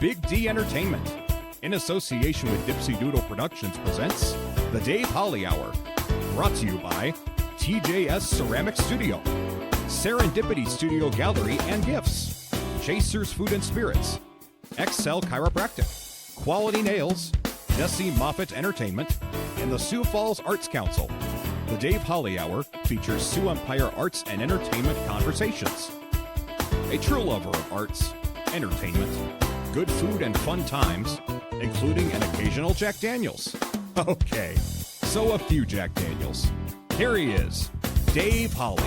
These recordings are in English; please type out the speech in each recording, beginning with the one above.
Big D Entertainment, in association with Dipsy Doodle Productions, presents The Dave Holly Hour, brought to you by TJS Ceramic Studio, Serendipity Studio Gallery and Gifts, Chasers Food and Spirits, Excel Chiropractic, Quality Nails, Jesse Moffitt Entertainment, and the Sioux Falls Arts Council. The Dave Holly Hour features Sioux Empire arts and entertainment conversations. A true lover of arts, entertainment, good food, and fun times, including an occasional Jack Daniels. Okay, so a few Jack Daniels. Here he is, Dave Holly.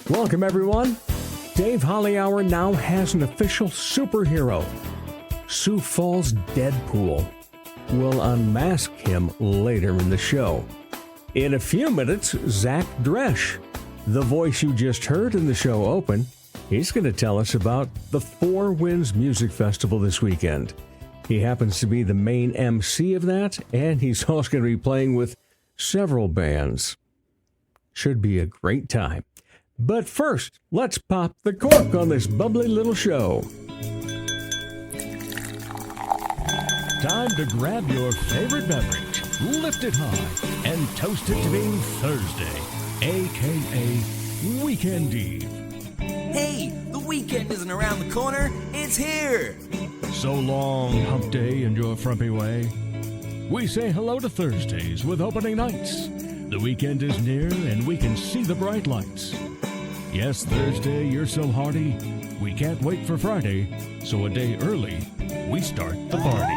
Welcome, everyone. Dave Holly Hour now has an official superhero. Sioux Falls Deadpool. We'll unmask him later in the show. In a few minutes, Zach Dresch, the voice you just heard in the show open, he's going to tell us about the Four Winds Music Festival this weekend. He happens to be the main MC of that, and he's also going to be playing with several bands. Should be a great time. But first, let's pop the cork on this bubbly little show. Time to grab your favorite beverage, lift it high, and toast it to being Thursday, a.k.a. Weekend Eve. Hey, the weekend isn't around the corner, it's here! So long, hump day and your frumpy way. We say hello to Thursdays with opening nights. The weekend is near and we can see the bright lights. Yes, Thursday, you're so hearty, we can't wait for Friday, so a day early, we start the party.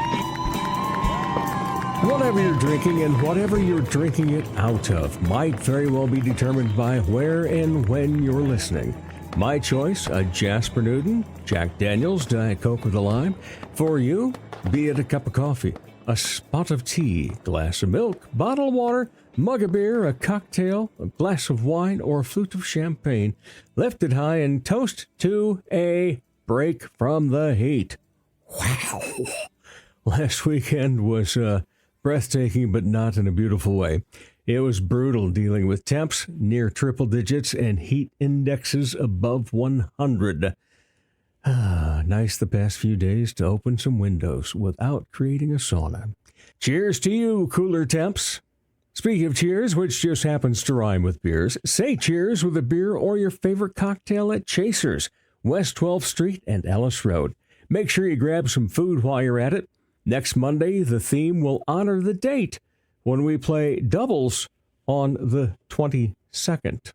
Whatever you're drinking and whatever you're drinking it out of might very well be determined by where and when you're listening. My choice, a Jasper Newton, Jack Daniels, Diet Coke with a lime. For you, be it a cup of coffee, a spot of tea, glass of milk, bottle of water, mug of beer, a cocktail, a glass of wine, or a flute of champagne. Lift it high and toast to a break from the heat. Wow. Last weekend was breathtaking, but not in a beautiful way. It was brutal dealing with temps near triple digits and heat indexes above 100. Nice the past few days to open some windows without creating a sauna. Cheers to you, cooler temps. Speaking of cheers, which just happens to rhyme with beers, say cheers with a beer or your favorite cocktail at Chasers, West 12th Street and Ellis Road. Make sure you grab some food while you're at it. Next Monday, the theme will honor the date when we play doubles on the 22nd.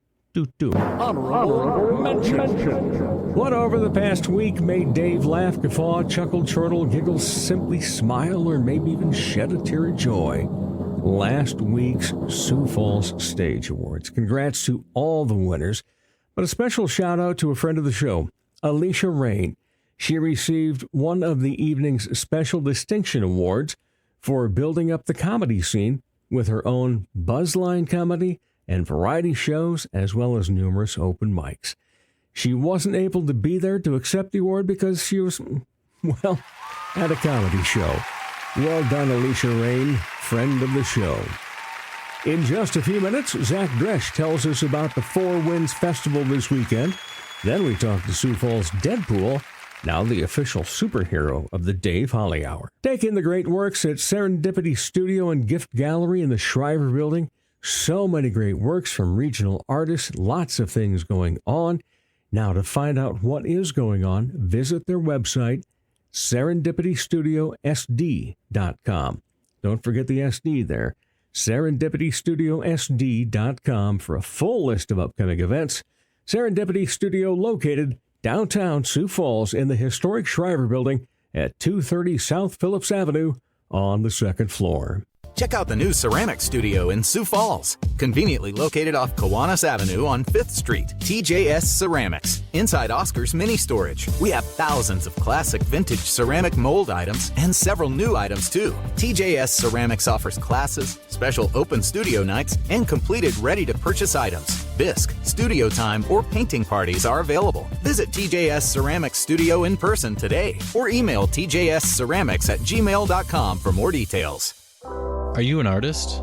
Honorable mention. What over the past week made Dave laugh, guffaw, chuckle, chortle, giggle, simply smile, or maybe even shed a tear of joy? Last week's Sioux Falls Stage Awards. Congrats to all the winners, but a special shout out to a friend of the show, Alicia Rain. She received one of the evening's special distinction awards for building up the comedy scene with her own buzzline comedy and variety shows, as well as numerous open mics. She wasn't able to be there to accept the award because she was, well, at a comedy show. Well done, Alicia Rain, friend of the show. In just a few minutes, Zach Dresch tells us about the Four Winds Festival this weekend. Then we talk to Sioux Falls Deadpool, now the official superhero of the Dave Holly Hour. Take in the great works at Serendipity Studio and Gift Gallery in the Shriver Building. So many great works from regional artists, lots of things going on. Now, to find out what is going on, visit their website, serendipitystudiosd.com. Don't forget the SD there. serendipitystudiosd.com for a full list of upcoming events. Serendipity Studio located downtown Sioux Falls in the historic Shriver Building at 230 South Phillips Avenue on the second floor. Check out the new Ceramic Studio in Sioux Falls, conveniently located off Kiwanis Avenue on 5th Street. TJS Ceramics, inside Oscar's Mini Storage. We have thousands of classic vintage ceramic mold items and several new items too. TJS Ceramics offers classes, special open studio nights, and completed ready-to-purchase items. Bisque, studio time, or painting parties are available. Visit TJS Ceramics Studio in person today or email tjsceramics@gmail.com for more details. Are you an artist?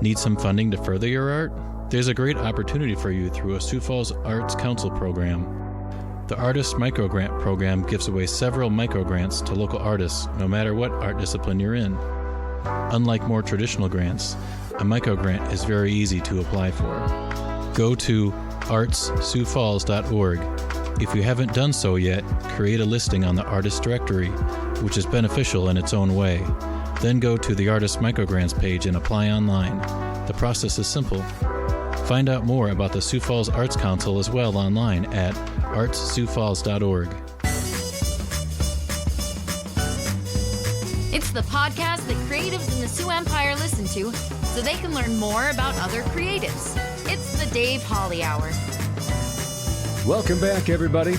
Need some funding to further your art? There's a great opportunity for you through a Sioux Falls Arts Council program. The Artist Microgrant Program gives away several microgrants to local artists, no matter what art discipline you're in. Unlike more traditional grants, a microgrant is very easy to apply for. Go to artssiouxfalls.org. If you haven't done so yet, create a listing on the Artist Directory, which is beneficial in its own way. Then go to the Artist Microgrants page and apply online. The process is simple. Find out more about the Sioux Falls Arts Council as well online at artssiouxfalls.org. It's the podcast that creatives in the Sioux Empire listen to so they can learn more about other creatives. It's the Dave Holly Hour. Welcome back, everybody.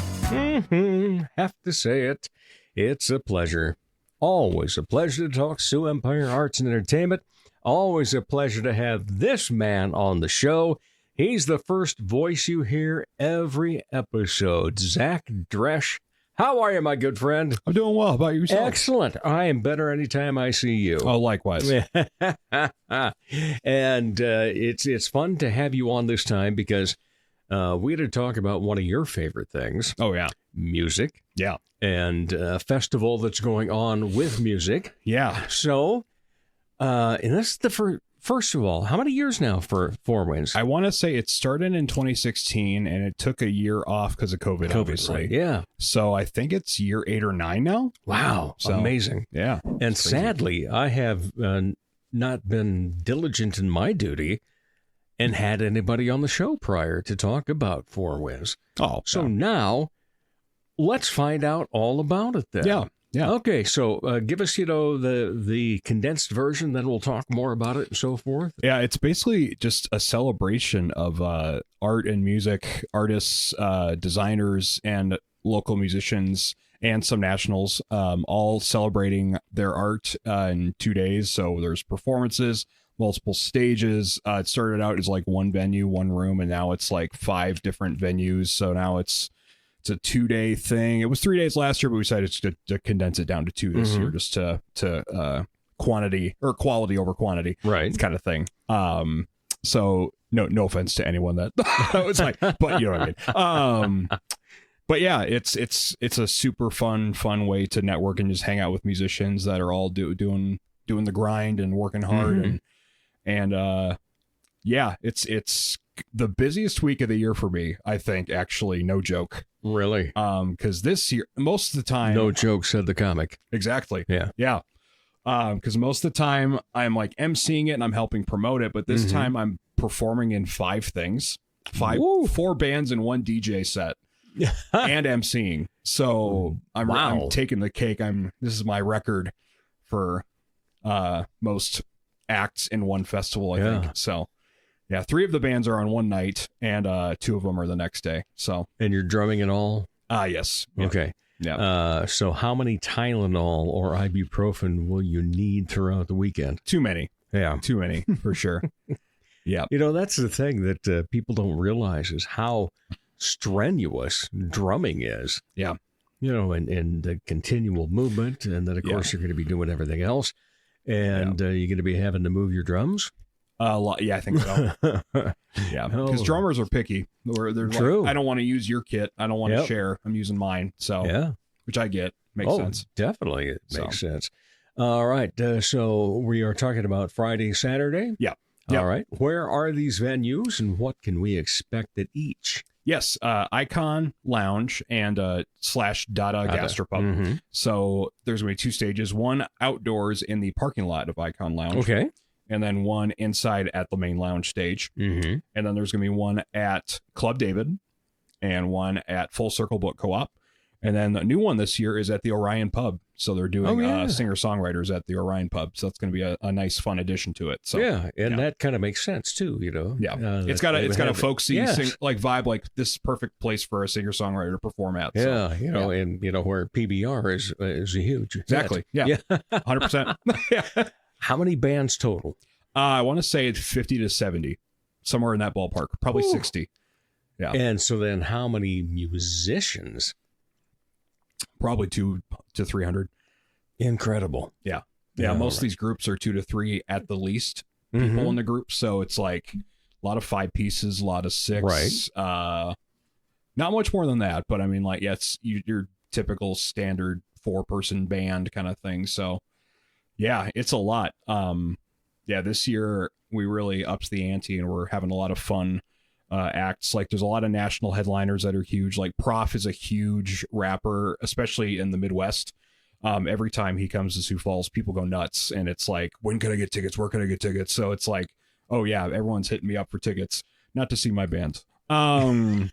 Have to say it. It's a pleasure. Always a pleasure to talk Sioux Empire Arts and Entertainment. Always a pleasure to have this man on the show. He's the first voice you hear every episode. Zach Dresch. How are you, my good friend? I'm doing well. How about yourself? Excellent. I am better anytime I see you. Oh, likewise. And it's fun to have you on this time because we had to talk about one of your favorite things. Oh, yeah. Music. Yeah. And a festival that's going on with music. Yeah. So, and this is the first of all, how many years now for Four Winds? I want to say it started in 2016 and it took a year off because of COVID, obviously. Right, yeah. So I think it's year 8 or 9 now. Wow. So, amazing. Yeah. And sadly, I have not been diligent in my duty and had anybody on the show prior to talk about Four Winds. Oh, so now let's find out all about it then. Yeah. Yeah. Okay, so give us, the condensed version, then we'll talk more about it and so forth. Yeah, it's basically just a celebration of art and music, artists, designers, and local musicians, and some nationals, all celebrating their art in 2 days. So there's performances, multiple stages. It started out as like one venue, one room, and now it's like 5 different venues. So now it's a 2-day thing. It was 3 days last year, but we decided to condense it down to 2 this year, just to quantity or quality over quantity, right? Kind of thing. So no offense to anyone that was like, but you know what I mean. But yeah, it's a super fun way to network and just hang out with musicians that are all doing the grind and working hard, and yeah, it's the busiest week of the year for me, I think, actually, no joke. Really? Because this year, most of the time... No joke, said the comic. Exactly. Yeah. Yeah. Because most of the time, I'm like emceeing it and I'm helping promote it, but this time I'm performing in 5 things. 4 bands and 1 DJ set. And emceeing. So I'm taking the cake. This is my record for most acts in one festival, I think. So... yeah, 3 of the bands are on one night, and 2 of them are the next day. So, and you're drumming and all? Yes. Yeah. Okay. Yeah. So how many Tylenol or ibuprofen will you need throughout the weekend? Too many. Yeah. Too many, for sure. Yeah. That's the thing that people don't realize is how strenuous drumming is. Yeah. And the continual movement, and then, of course, you're going to be doing everything else, and you're going to be having to move your drums. A lot, yeah, I think so. Yeah, because drummers are picky. They're True. Like, I don't want to use your kit. I don't want to share. I'm using mine. So, which I get. Makes sense. Definitely, it makes sense. All right, so we are talking about Friday, Saturday. Yeah. All right. Where are these venues, and what can we expect at each? Yes, Icon Lounge and / Dada Gastropub. So there's going to be 2 stages. One outdoors in the parking lot of Icon Lounge. Okay. And then one inside at the main lounge stage. And then there's going to be one at Club David and one at Full Circle Book Co-op. And then the new one this year is at the Orion Pub. So they're doing singer-songwriters at the Orion Pub. So that's going to be a nice, fun addition to it. So that kind of makes sense too, Yeah, it's got a folksy vibe. Like, this is perfect place for a singer-songwriter to perform at. So, and where PBR is a huge exactly. hit. Yeah, 100%. Yeah. How many bands total? I want to say it's 50 to 70, somewhere in that ballpark, probably 60. Yeah. And so then how many musicians? Probably 200 to 300. Incredible. Yeah. Yeah. Most of these groups are 2 to 3 at the least people in the group. So it's like a lot of 5 pieces, a lot of 6. Right. Not much more than that, but I mean, like, yeah, it's your typical standard 4-person band kind of thing. So yeah, it's a lot. Yeah, this year we really upped the ante and we're having a lot of fun acts. Like, there's a lot of national headliners that are huge. Like, Prof is a huge rapper, especially in the Midwest. Every time he comes to Sioux Falls, people go nuts, and it's like, when can I get tickets? Where can I get tickets? So it's like, oh yeah, everyone's hitting me up for tickets, not to see my band. I'm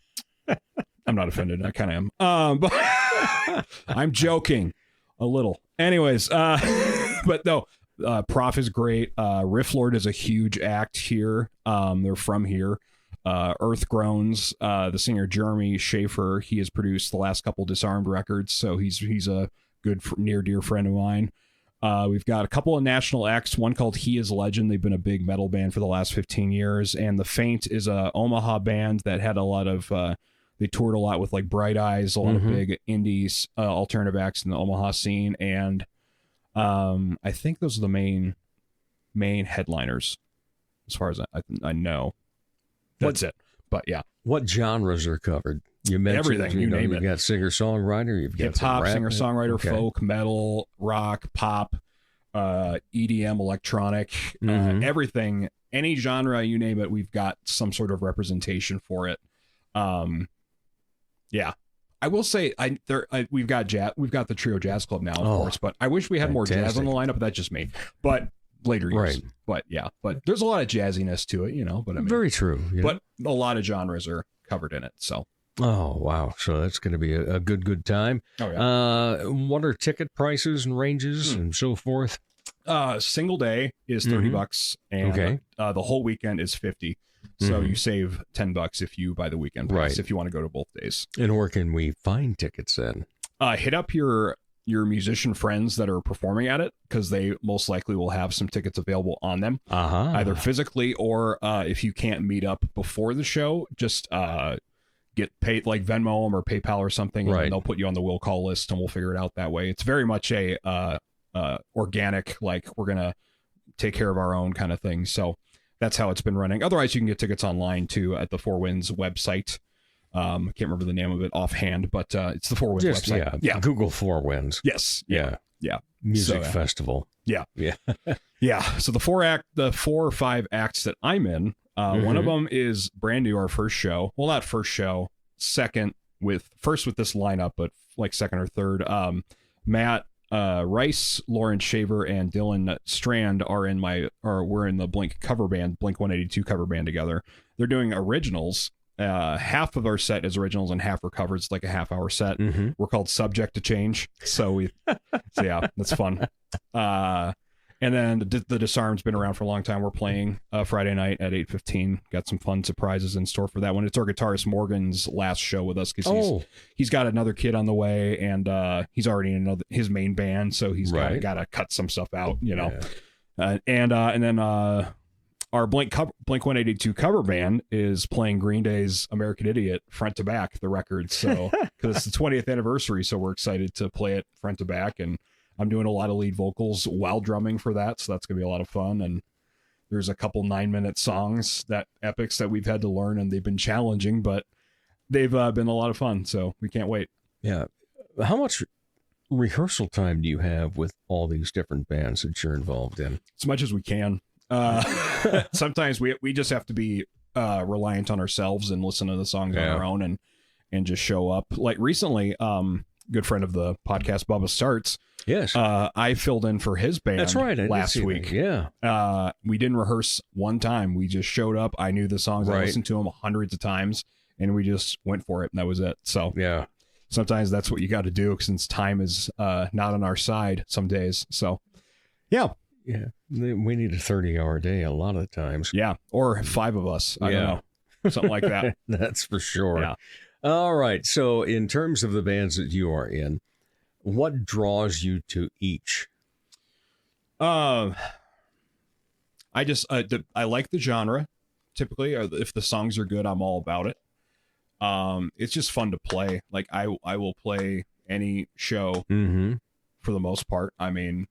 not offended. I kind of am. But I'm joking a little. Anyways, but no, Prof is great. Riff Lord is a huge act here. They're from here. Earth Groans, the singer Jeremy Schaefer, he has produced the last couple Disarmed records, so he's a good near dear friend of mine. We've got a couple of national acts, one called He Is Legend. They've been a big metal band for the last 15 years, and The Faint is a Omaha band that had a lot of they toured a lot with like Bright Eyes, a lot of big indies alternative acts in the Omaha scene, and I think those are the main headliners as far as I know. That's it. But yeah. What genres are covered? You mentioned everything. You name it. You've got singer-songwriter. You've got hip-hop, singer-songwriter, okay. folk, metal, rock, pop, EDM, electronic, everything. Any genre, you name it, we've got some sort of representation for it. Yeah. I will say we've got the Trio Jazz Club now, of course, but I wish we had more jazz on the lineup, but that's just me. But later years. Right. But yeah, but there's a lot of jazziness to it, but I mean, very true. But a lot of genres are covered in it. So. Oh, wow. So that's going to be a good time. Oh, yeah. What are ticket prices and ranges and so forth? Single day is $30 and the whole weekend is $50. So you save $10 if you buy the weekend price, if you want to go to both days. And where can we find tickets then? Hit up your musician friends that are performing at it, because they most likely will have some tickets available on them, either physically or if you can't meet up before the show, just get paid, like Venmo them or PayPal or something, and they'll put you on the will call list, and we'll figure it out that way. It's very much a organic, like, we're gonna take care of our own kind of thing. So that's how it's been running. Otherwise, you can get tickets online too at the Four Winds website. Can't remember the name of it offhand, but it's the Four Winds website. Yeah, Google Four Winds. Yes. Yeah. Music festival. Yeah. Yeah. So the 4 or 5 acts that I'm in, one of them is brand new, our first show. Well, not first show, first with this lineup, but like second or third. Matt Rice, Lauren Shaver, and Dylan Strand we're in the Blink 182 cover band together. They're doing originals. Half of our set is originals and half are covers. It's like a half-hour set. We're called Subject to Change. So yeah, that's fun. And then the Disarmed's been around for a long time. We're playing Friday night at 8:15. Got some fun surprises in store for that one. It's our guitarist Morgan's last show with us, because he's got another kid on the way, and he's already in his main band, so he's got to cut some stuff out, and then our Blink 182 cover band is playing Green Day's American Idiot front to back, the record. So, because it's the 20th anniversary, so we're excited to play it front to back, and I'm doing a lot of lead vocals while drumming for that, so that's gonna be a lot of fun. And there's a couple 9-minute songs, epics that we've had to learn, and they've been challenging, but they've been a lot of fun. So we can't wait. Yeah. How much rehearsal time do you have with all these different bands that you're involved in? As much as we can. Sometimes we just have to be reliant on ourselves and listen to the songs on our own and just show up. Like recently, good friend of the podcast, Bubba Starts. Yes. I filled in for his band. That's right. Last week. That. Yeah. We didn't rehearse one time. We just showed up. I knew the songs. I listened to them hundreds of times, and we just went for it, and that was it. So yeah. Sometimes that's what you got to do, since time is not on our side some days. So yeah. Yeah. We need a 30-hour day a lot of times. Yeah. Or 5 of us. I don't know. Something like that. That's for sure. Yeah. All right. So in terms of the bands that you are in, what draws you to each? I like the genre. Typically, if the songs are good, I'm all about it. It's just fun to play. Like I will play any show for the most part. I mean,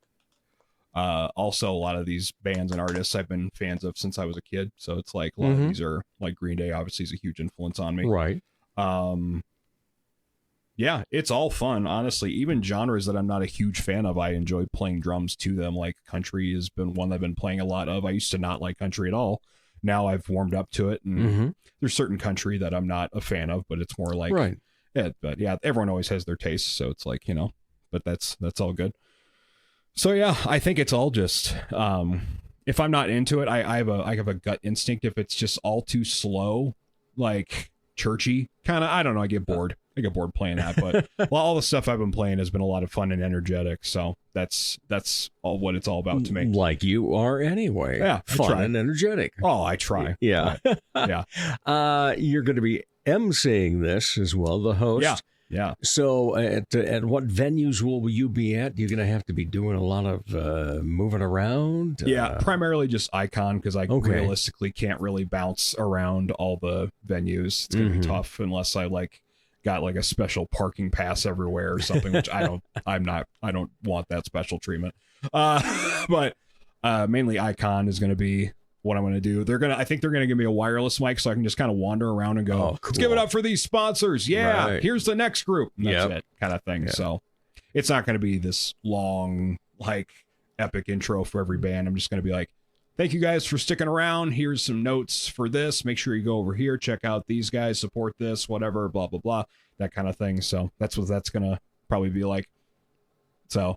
also a lot of these bands and artists I've been fans of since I was a kid. So it's like a lot of these are like Green Day obviously is a huge influence on me. Right. Yeah, it's all fun, honestly. Even genres that I'm not a huge fan of, I enjoy playing drums to them. Like country has been one I've been playing a lot of. I used to not like country at all. Now I've warmed up to it, and there's certain country that I'm not a fan of, but it's more like, right. Yeah, but yeah, everyone always has their tastes, so it's like, but that's all good. So yeah, I think it's all just, if I'm not into it, I have a gut instinct. If it's just all too slow, like churchy, kind of, I don't know, I get bored. I get bored playing that, but well, all the stuff I've been playing has been a lot of fun and energetic. So that's all what it's all about to me. Like you are anyway. Yeah, fun and energetic. Oh, I try. Yeah, yeah. You're going to be emceeing this as well, the host. Yeah. So at what venues will you be at? You're going to have to be doing a lot of moving around. Yeah, primarily just Icon, because I realistically can't really bounce around all the venues. It's going to be tough unless I got like a special parking pass everywhere or something, which I don't want that special treatment. But mainly Icon is going to be what I'm going to do. I think they're going to give me a wireless mic so I can just kind of wander around and go, cool. Let's give it up for these sponsors. Yeah. Right. Here's the next group. And that's it, kind of thing. Yeah. So it's not going to be this long, like epic intro for every band. I'm just going to be like, thank you guys for sticking around. Here's some notes for this. Make sure you go over here, check out these guys, support this, whatever, blah, blah, blah, that kind of thing. So that's what that's going to probably be like. So,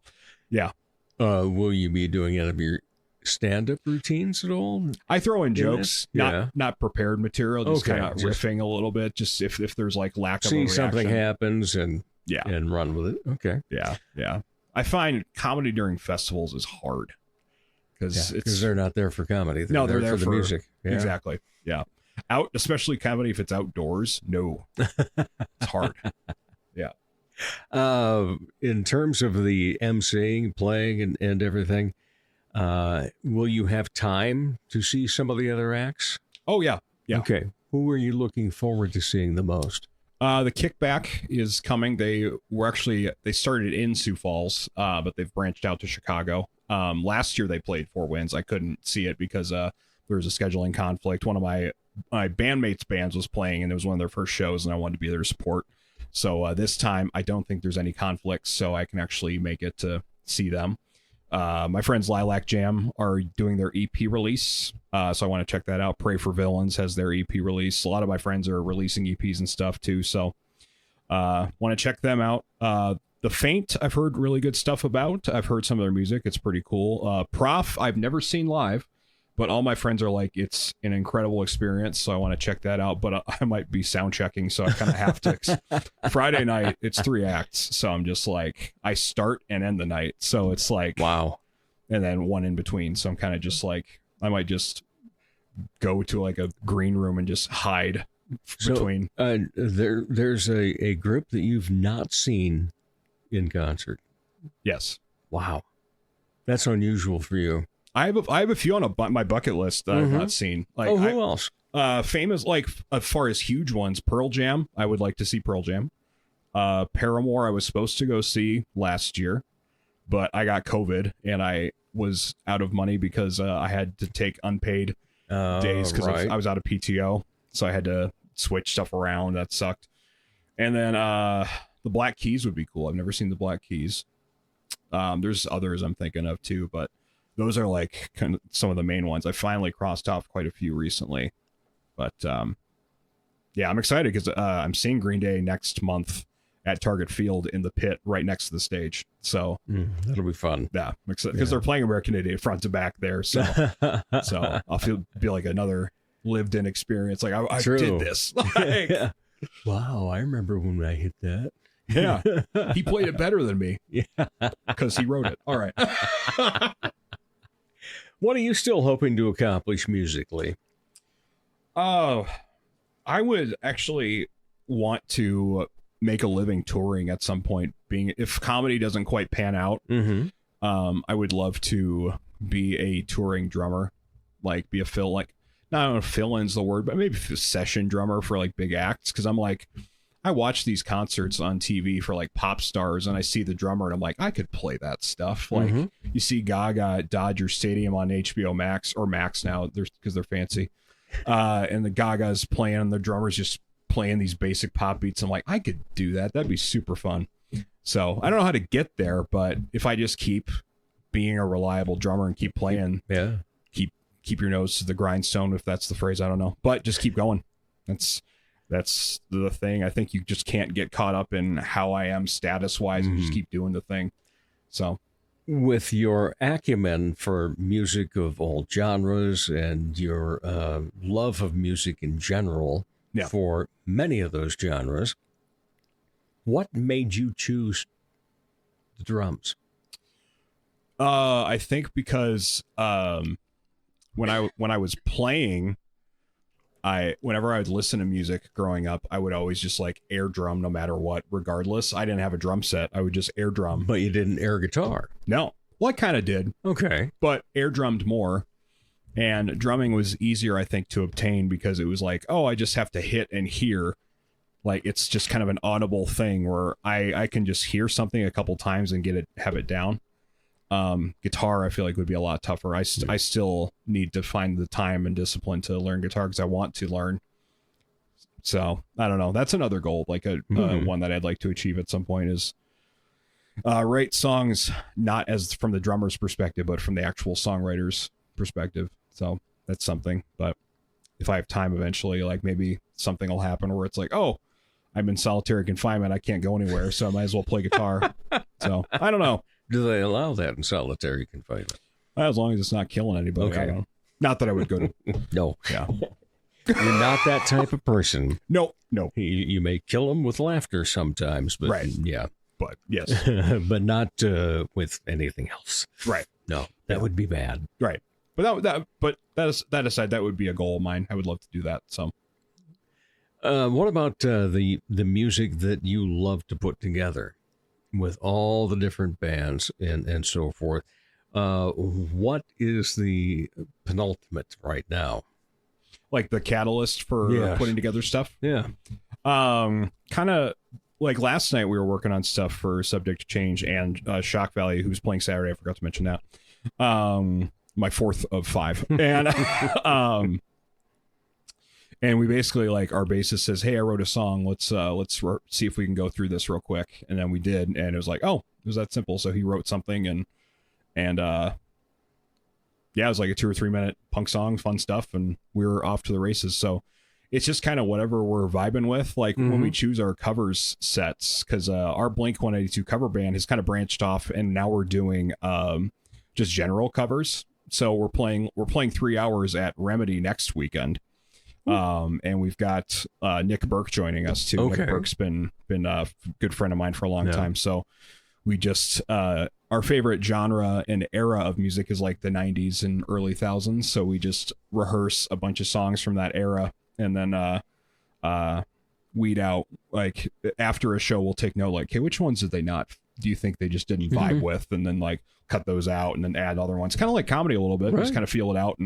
yeah. Will you be doing any of your stand-up routines at all? I throw in jokes, not prepared material, just kind of riffing a little bit, just if there's like lack of a reaction. Something happens and run with it. Okay. Yeah. I find comedy during festivals is hard. Because they're not there for comedy. They're there for the music. Yeah. Exactly. Yeah. Especially comedy if it's outdoors. No. It's hard. Yeah. In terms of the emceeing, playing, and everything, will you have time to see some of the other acts? Oh, yeah. Yeah. Okay. Who are you looking forward to seeing the most? The Kickback is coming. They started in Sioux Falls, but they've branched out to Chicago. Last year they played Four Winds. I couldn't see it because there was a scheduling conflict. One of my bandmates' bands was playing, and it was one of their first shows, and I wanted to be there to support. So this time I don't think there's any conflicts, so I can actually make it to see them. My friends Lilac Jam are doing their EP release, so I want to check that out. Pray for Villains has their EP release. A lot of my friends are releasing EPs and stuff too, so want to check them out. The Faint, I've heard really good stuff about. I've heard some of their music. It's pretty cool. Prof, I've never seen live, but all my friends are like, it's an incredible experience, so I want to check that out. But I might be sound checking, so I kind of have to. Friday night, it's 3 acts, so I'm just like, I start and end the night, so it's like, wow. And then one in between, so I'm kind of just like, I might just go to like a green room and just hide between. There's a group that you've not seen in concert. Yes. Wow. That's unusual for you. I have a few on my bucket list that I've not seen. Like, who else? Famous, like as far as huge ones, Pearl Jam. I would like to see Pearl Jam. Paramore, I was supposed to go see last year, but I got COVID and I was out of money because I had to take unpaid days because I was out of PTO, so I had to switch stuff around. That sucked. And then the Black Keys would be cool. I've never seen the Black Keys. There's others I'm thinking of too, but those are like kind of some of the main ones. I finally crossed off quite a few recently, but yeah, I'm excited because I'm seeing Green Day next month at Target Field in the pit right next to the stage. So that'll be fun. Yeah, because they're playing American Idiot front to back there. So I'll be like another lived in experience. Like I did this. Like, wow, I remember when I hit that. Yeah, he played it better than me. Yeah, because he wrote it. All right. What are you still hoping to accomplish musically? I would actually want to make a living touring at some point. If comedy doesn't quite pan out, I would love to be a touring drummer, like be a not know if fill-in's the word, but maybe a session drummer for like big acts. Because I'm like, I watch these concerts on TV for like pop stars, and I see the drummer, and I'm like, I could play that stuff. Like you see Gaga at Dodger Stadium on HBO Max or Max now, because they're fancy, and the Gaga's playing, and the drummer's just playing these basic pop beats. I'm like, I could do that. That'd be super fun. So I don't know how to get there, but if I just keep being a reliable drummer and keep playing, keep your nose to the grindstone, if that's the phrase, I don't know, but just keep going. That's the thing. I think you just can't get caught up in how I am status wise and just keep doing the thing. So with your acumen for music of all genres and your love of music in general for many of those genres, what made you choose the drums? I think because when I was playing, whenever I would listen to music growing up, I would always just like air drum no matter what, regardless. I didn't have a drum set. I would just air drum. But you didn't air guitar? No. Well, I kind of did. Okay. But air drummed more. And drumming was easier, I think, to obtain because it was like, oh, I just have to hit and hear. Like, it's just kind of an audible thing where I can just hear something a couple times and have it down. Guitar, I feel like would be a lot tougher. I still need to find the time and discipline to learn guitar because I want to learn. So I don't know. That's another goal, like one that I'd like to achieve at some point is write songs not as from the drummer's perspective, but from the actual songwriter's perspective. So that's something. But if I have time eventually, like maybe something will happen where it's like, oh, I'm in solitary confinement. I can't go anywhere, so I might as well play guitar. So I don't know. Do they allow that in solitary confinement? As long as it's not killing anybody. Okay. I don't know. Not that I would go to. No. Yeah. You're not that type of person. No. You may kill them with laughter sometimes, but right. Yeah. But yes. But not with anything else. Right. No, that would be bad. Right. But that aside, that would be a goal of mine. I would love to do that. So. What about the music that you love to put together with all the different bands and so forth? What is the penultimate right now? Like the catalyst for putting together stuff? Yeah. Kind of like last night we were working on stuff for Subject to Change and Shock Value, who's playing Saturday. I forgot to mention that. My fourth of 5. And and we basically, like, our bassist says, hey, I wrote a song. Let's see if we can go through this real quick. And then we did. And it was like, oh, it was that simple. So he wrote something and it was like a 2 or 3 minute punk song, fun stuff. And we were off to the races. So it's just kind of whatever we're vibing with. Like when we choose our covers sets, because our Blink-182 cover band has kind of branched off. And now we're doing just general covers. So we're playing 3 hours at Remedy next weekend. And we've got Nick Burke joining us too. Okay. Nick Burke's been a good friend of mine for a long time. So we just our favorite genre and era of music is like the 90s and early thousands. So we just rehearse a bunch of songs from that era and then weed out, like after a show we'll take note, like, okay, which ones do you think they just didn't vibe with, and then like cut those out and then add other ones, kind of like comedy a little bit. Just kind of feel it out.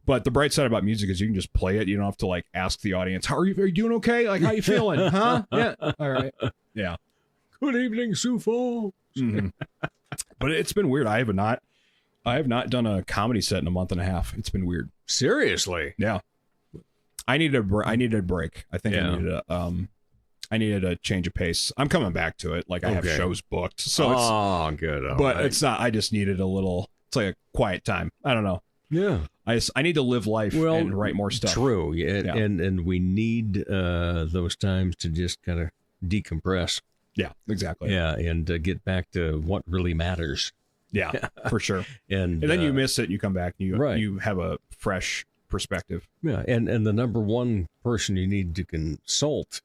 But the bright side about music is you can just play it. You don't have to like ask the audience, are you doing okay? Like, how you feeling? Huh? Yeah. All right. Yeah. Good evening, Sioux Falls. But it's been weird. I have not done a comedy set in a month and a half. It's been weird. Seriously? Yeah. I needed a break. I think I needed a change of pace. I'm coming back to it. Like I have shows booked. So it's good. But it's not, I just needed a little, it's like a quiet time. I don't know. Yeah. I need to live life and write more stuff. True. And we need those times to just kind of decompress. Yeah, exactly. Yeah, and get back to what really matters. Yeah, for sure. and then you miss it, and you come back, and you have a fresh perspective. Yeah, and the number one person you need to consult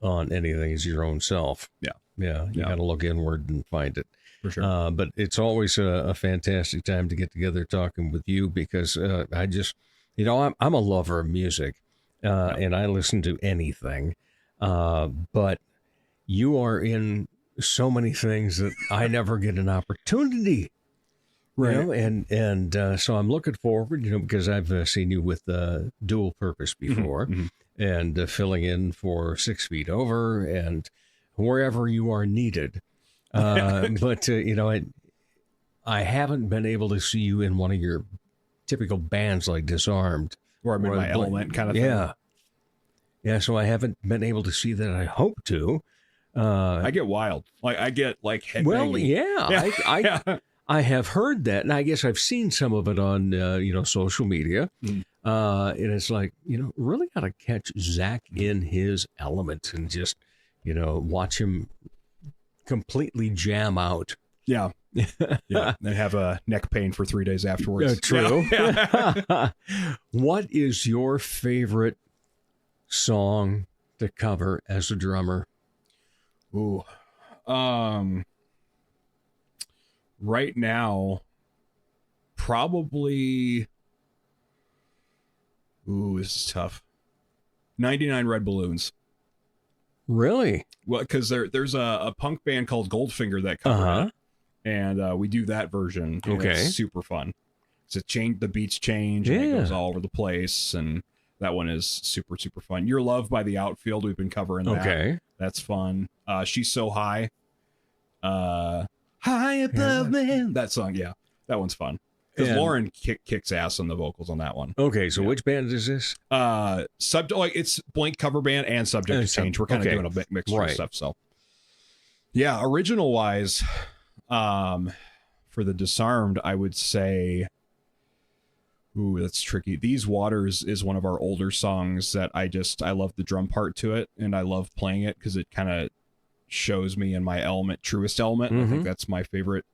on anything is your own self. Yeah. You got to look inward and find it. For sure. But it's always a fantastic time to get together talking with you because I just, I'm a lover of music and I listen to anything. But you are in so many things that I never get an opportunity. Right. And so I'm looking forward, because I've seen you with Dual Purpose before and filling in for 6 Feet Over and wherever you are needed. But, I haven't been able to see you in one of your typical bands like Disarmed. Or I'm in my element kind of thing. Yeah. Yeah, so I haven't been able to see that. I hope to. I get wild. Like I get like headbanging. Well, yeah. I have heard that, and I guess I've seen some of it on social media. And it's like, really got to catch Zach in his element and just watch him completely jam out. Yeah. Yeah. And have a neck pain for 3 days afterwards. True. Yeah. What is your favorite song to cover as a drummer? Ooh. Right now, probably. Ooh, this is tough. 99 Red Balloons. Really? Well, because there's a punk band called Goldfinger that covered it, and we do that version. And Okay. It's super fun. It's the beats change, and it goes all over the place, and that one is super, super fun. Your Love by The Outfield, we've been covering that. Okay. That's fun. She's So High. High Above Man. That song, yeah. That one's fun. Because Lauren kicks ass on the vocals on that one. Okay, so which band is this? It's Blink cover band and Subject to Change. We're kind of doing a mixture of stuff. So, yeah, original wise, for the Disarmed, I would say, ooh, that's tricky. These Waters is one of our older songs that I love the drum part to it, and I love playing it because it kind of shows me in my truest element. I think that's my favorite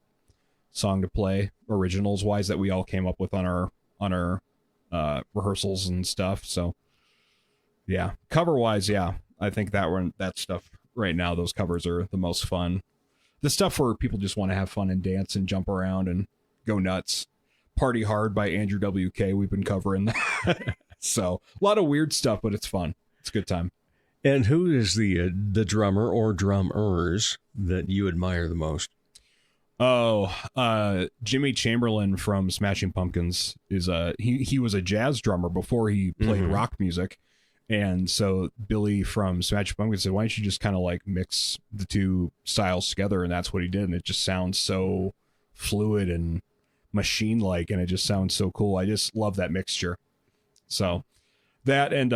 song to play originals wise that we all came up with on our rehearsals and stuff. So yeah, cover wise, yeah, I think that stuff right now, those covers are the most fun. The stuff where people just want to have fun and dance and jump around and go nuts. Party Hard by Andrew WK, we've been covering that. So a lot of weird stuff, but it's fun. It's a good time. And who is the drummer or drummers that you admire the most? Oh, Jimmy Chamberlain from Smashing Pumpkins is he was a jazz drummer before he played rock music. And so Billy from Smashing Pumpkins said, why don't you just kind of like mix the two styles together? And that's what he did. And it just sounds so fluid and machine-like, and it just sounds so cool. I just love that mixture. So that, and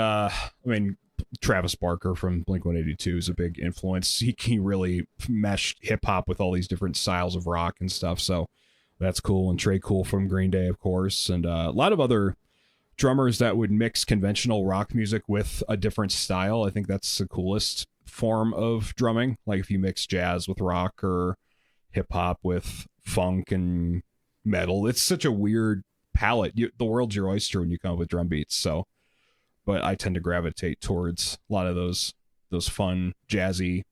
Travis Barker from Blink-182 is a big influence. He really meshed hip-hop with all these different styles of rock and stuff, so that's cool. And Trey Cool from Green Day, of course, and a lot of other drummers that would mix conventional rock music with a different style. I think that's the coolest form of drumming, like if you mix jazz with rock or hip-hop with funk and metal. It's such a weird palette. The world's your oyster when you come up with drum beats, so... But I tend to gravitate towards a lot of those fun, jazzy,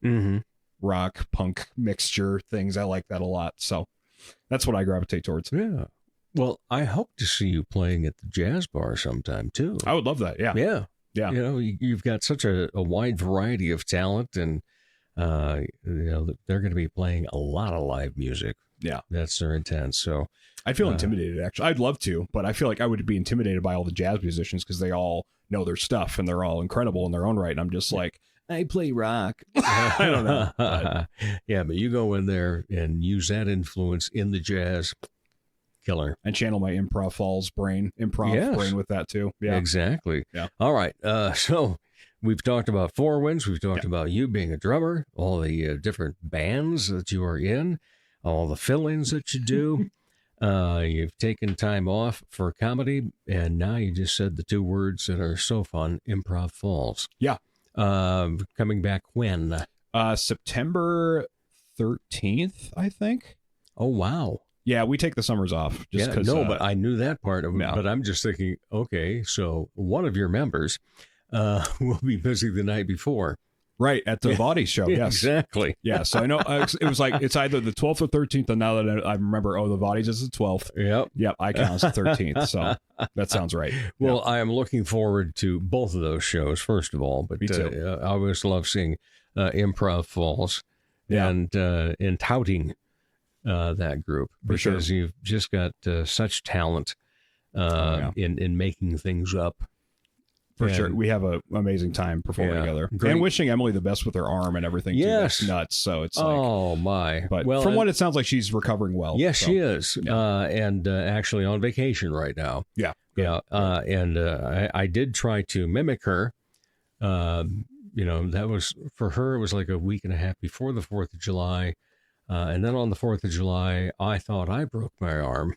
rock, punk mixture things. I like that a lot. So that's what I gravitate towards. Yeah. Well, I hope to see you playing at the Jazz Bar sometime, too. I would love that. Yeah. Yeah. Yeah. You've got such a wide variety of talent, and, they're going to be playing a lot of live music. Yeah. That's their intent. So I feel intimidated, actually. I'd love to, but I feel like I would be intimidated by all the jazz musicians because they all know their stuff and they're all incredible in their own right. And I'm just like, I play rock. I don't know. But. Yeah, but you go in there and use that influence in the jazz. Killer. And channel my improv brain with that too. Yeah. Exactly. Yeah. All right. So we've talked about Four Winds. We've talked about you being a drummer, all the different bands that you are in, all the fill-ins that you do. You've taken time off for comedy, and now you just said the two words that are so fun, Improv Falls. Yeah. Coming back when? September 13th, I think. Oh, wow. Yeah, we take the summers off. But I knew that part of it. No. But I'm just thinking, okay, so one of your members will be busy the night before. Right, at the Body Show, yes. Exactly. Yeah, so I know it was like, it's either the 12th or 13th, and now that I remember, the Bodies is the 12th. Yep, I count as the 13th, so that sounds right. Well, I am looking forward to both of those shows, first of all, but me too. I always love seeing Improv Falls and touting that group, because you've just got such talent in making things up. For sure. We have an amazing time performing together. Great. And wishing Emily the best with her arm and everything. Yes. Too. That's nuts. So it's like... Oh, my. But from what it sounds like, she's recovering well. Yes, so. she is. Yeah. And actually on vacation right now. Yeah. Yeah. And I did try to mimic her that was, for her, it was like a week and a half before the 4th of July. And then on the 4th of July, I thought I broke my arm.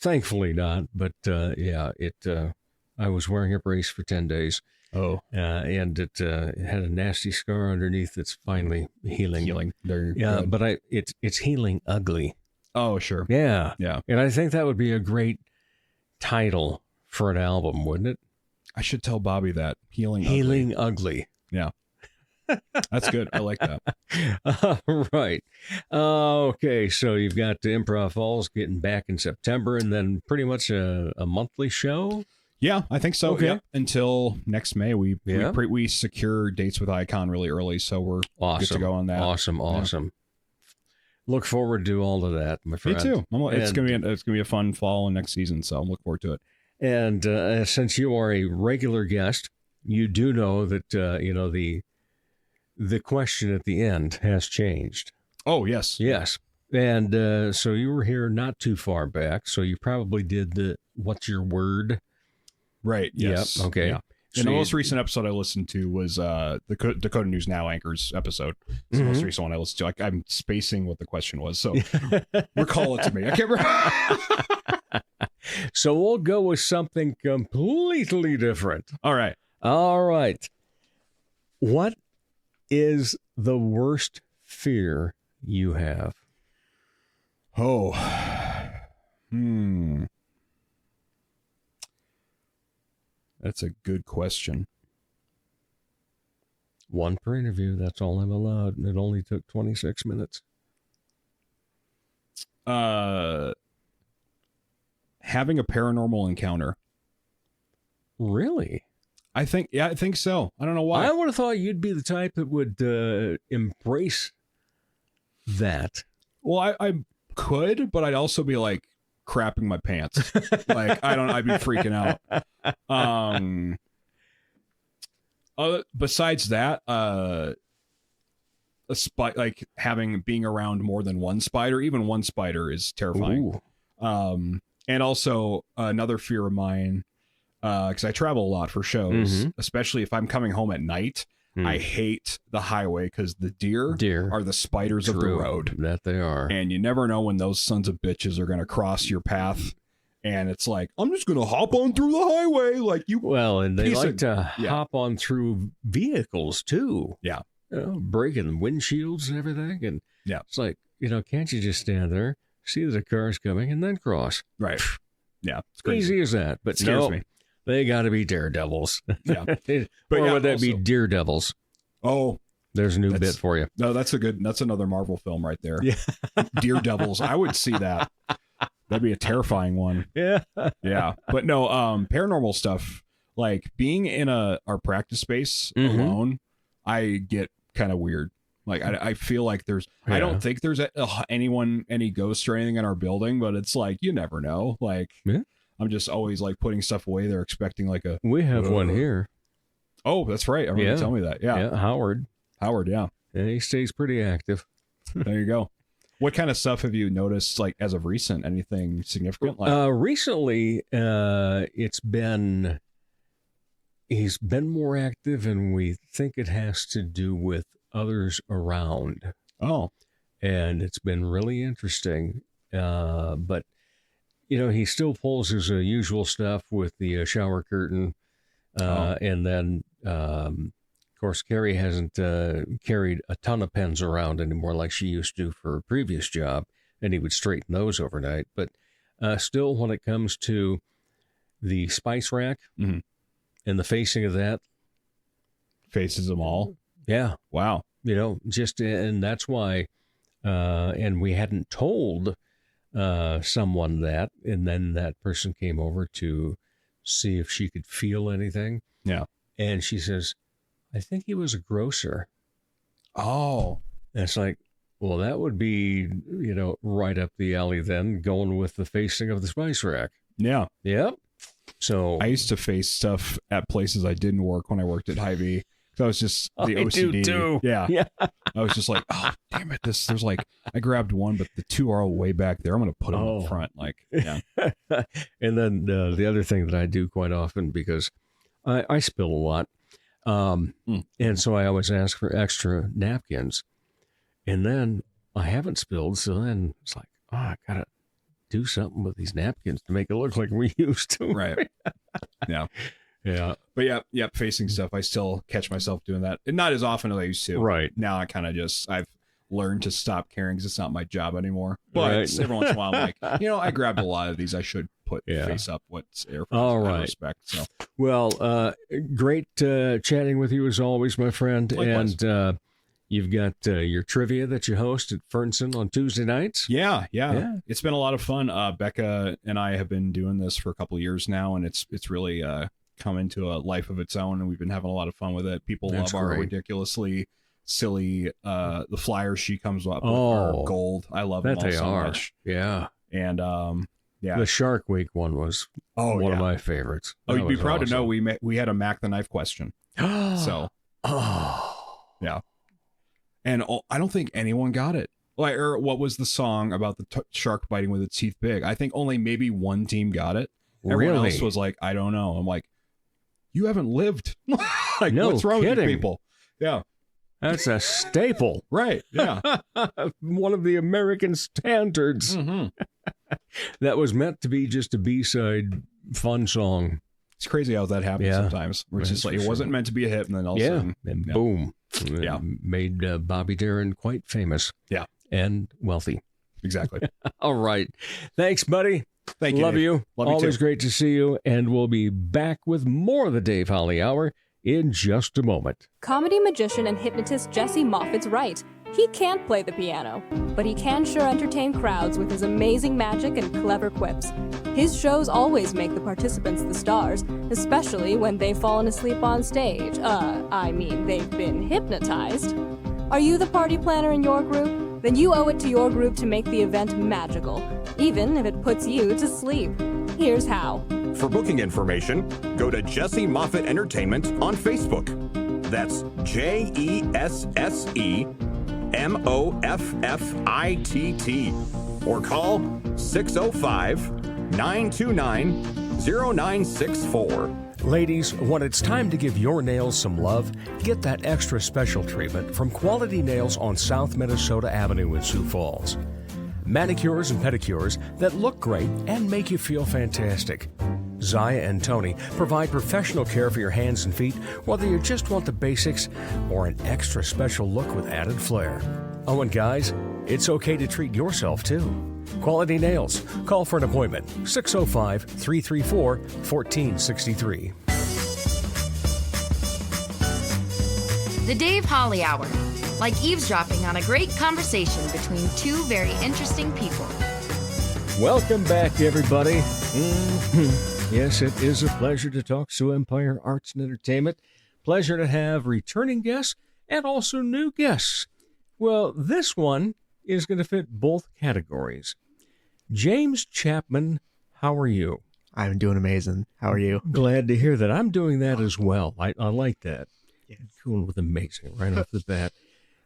Thankfully not, but I was wearing a brace for 10 days. Oh. And it had a nasty scar underneath that's finally healing. There, yeah, good. but it's healing ugly. Oh, sure. Yeah. Yeah. And I think that would be a great title for an album, wouldn't it? I should tell Bobby that. Healing Ugly. Yeah. That's good. I like that. All right. Okay, so you've got Improv Falls getting back in September, and then pretty much a monthly show? Yeah, I think so. Okay. Yeah. Until next May, we secure dates with Icon really early, so we're good to go on that. Awesome. Yeah. Look forward to all of that, my friend. Me too. It's gonna be a fun fall and next season, so I'm looking forward to it. And since you are a regular guest, you do know that the question at the end has changed. Oh yes, yes. And so you were here not too far back, so you probably did the "What's your word?" Right. Yes. Yep. Okay. Yeah. And the most recent episode I listened to was the Dakota News Now anchors episode. It's the most recent one I listened to. Like, I'm spacing what the question was, so recall it to me. I can't remember. So we'll go with something completely different. All right. What is the worst fear you have? Oh. That's a good question. One per interview. That's all I'm allowed. And it only took 26 minutes. Having a paranormal encounter. Really? I think so. I don't know why. I would have thought you'd be the type that would embrace that. Well, I could, but I'd also be like crapping my pants. I'd be freaking out. Besides that, being around more than one spider, even one spider is terrifying. Ooh. And also another fear of mine, because I travel a lot for shows, especially if I'm coming home at night. I hate the highway because the deer are the spiders of the road. That they are. And you never know when those sons of bitches are going to cross your path. And it's like, I'm just going to hop on through the highway. Well, and they like to hop on through vehicles too. Yeah. Breaking windshields and everything. And it's like, can't you just stand there, see that a car's coming, and then cross? Right. Yeah. It's crazy. Easy as that. But scares me. They got to be daredevils. Yeah. Or would that be deer devils? Oh. There's a new bit for you. No, that's another Marvel film right there. Yeah. Deer devils. I would see that. That'd be a terrifying one. Yeah. Yeah. But no, paranormal stuff, like being in our practice space alone, I get kind of weird. Like, I feel like I don't think there's any ghosts or anything in our building, but it's like, you never know. Like, I'm just always like putting stuff away there, expecting we have one here. Oh, that's right. I remember you telling me that. Yeah. Howard. Yeah. And he stays pretty active. There you go. What kind of stuff have you noticed, like, as of recent? Anything significant? Recently, he's been more active, and we think it has to do with others around. Oh. And it's been really interesting. But, he still pulls his usual stuff with the shower curtain. And then, of course, Carrie hasn't carried a ton of pens around anymore like she used to for her previous job, and he would straighten those overnight. But still, when it comes to the spice rack and the facing of that, faces them all. Yeah. Wow. And that's why, and we hadn't told someone that, and then that person came over to see if she could feel anything. Yeah. And she says, I think he was a grocer. Oh. And it's like, well, that would be, right up the alley then, going with the facing of the spice rack. Yeah. Yep. So I used to face stuff at places I didn't work when I worked at Hy-Vee. So I was just the OCD. Do too. Yeah. I was just like, oh, damn it. There's like, I grabbed one, but the two are all way back there. I'm going to put them in front. Like, yeah. And then the other thing that I do quite often, because I spill a lot. And so I always ask for extra napkins. And then I haven't spilled. So then it's like, oh, I got to do something with these napkins to make it look like we used to. Right. Yeah. Yeah. But yeah, facing stuff, I still catch myself doing that. And not as often as I used to. Right. Now I kind of I've learned to stop caring because it's not my job anymore. But Right. every once in a while, I'm like, I grabbed a lot of these. I should put face up what's air for All right. respect. So, well, great chatting with you as always, my friend. Likewise. And you've got your trivia that you host at Fernson on Tuesday nights. Yeah. It's been a lot of fun. Becca and I have been doing this for a couple of years now, and it's really come into a life of its own, and we've been having a lot of fun with it. People That's love our great. ridiculously silly the flyers she comes up with are gold. I love them all so much. Yeah. And The Shark Week one was one of my favorites. Oh, you'd be was proud to know awesome. we had a Mac the Knife question. So yeah. And I don't think anyone got it. Like, or what was the song about the shark biting with its teeth big? I think only maybe one team got it. Everyone Really? else was like, I don't know. I'm like, you haven't lived. Like, No what's wrong kidding. with you people? Yeah. That's a staple. Right. Yeah. One of the American standards. Mm-hmm. That was meant to be just a B-side fun song. It's crazy how that happens sometimes. Where it's That's just like, for it wasn't sure. meant to be a hit, and then all of a sudden, and boom. Yeah. Made Bobby Darin quite famous. Yeah. And wealthy. Exactly. All right. Thanks, buddy. Thank you. Love Dave. you. Love you Always too. great to see you. And we'll be back with more of the Dave Holly Hour in just a moment. Comedy magician and hypnotist Jesse Moffat's right. He can't play the piano, but he can sure entertain crowds with his amazing magic and clever quips. His shows always make the participants the stars, especially when they've fallen asleep on stage. They've been hypnotized. Are you the party planner in your group? Then you owe it to your group to make the event magical, even if it puts you to sleep. Here's how. For booking information, go to Jesse Moffitt Entertainment on Facebook. That's JESSEMOFFITT. Or call 605-929-0964. Ladies, when it's time to give your nails some love, get that extra special treatment from Quality Nails on South Minnesota Avenue in Sioux Falls. Manicures and pedicures that look great and make you feel fantastic. Zaya and Tony provide professional care for your hands and feet, whether you just want the basics or an extra special look with added flair. Oh, and guys, it's okay to treat yourself too. Quality Nails. Call for an appointment. 605-334-1463. The Dave Holly Hour. Like eavesdropping on a great conversation between two very interesting people. Welcome back, everybody. Yes, it is a pleasure to talk Sioux Empire Arts and Entertainment. Pleasure to have returning guests and also new guests. Well, this one is going to fit both categories. James Chapman, how are you? I'm doing amazing. How are you? Glad to hear that. I'm doing that as well. I like that. Yeah. Going with amazing right off the bat.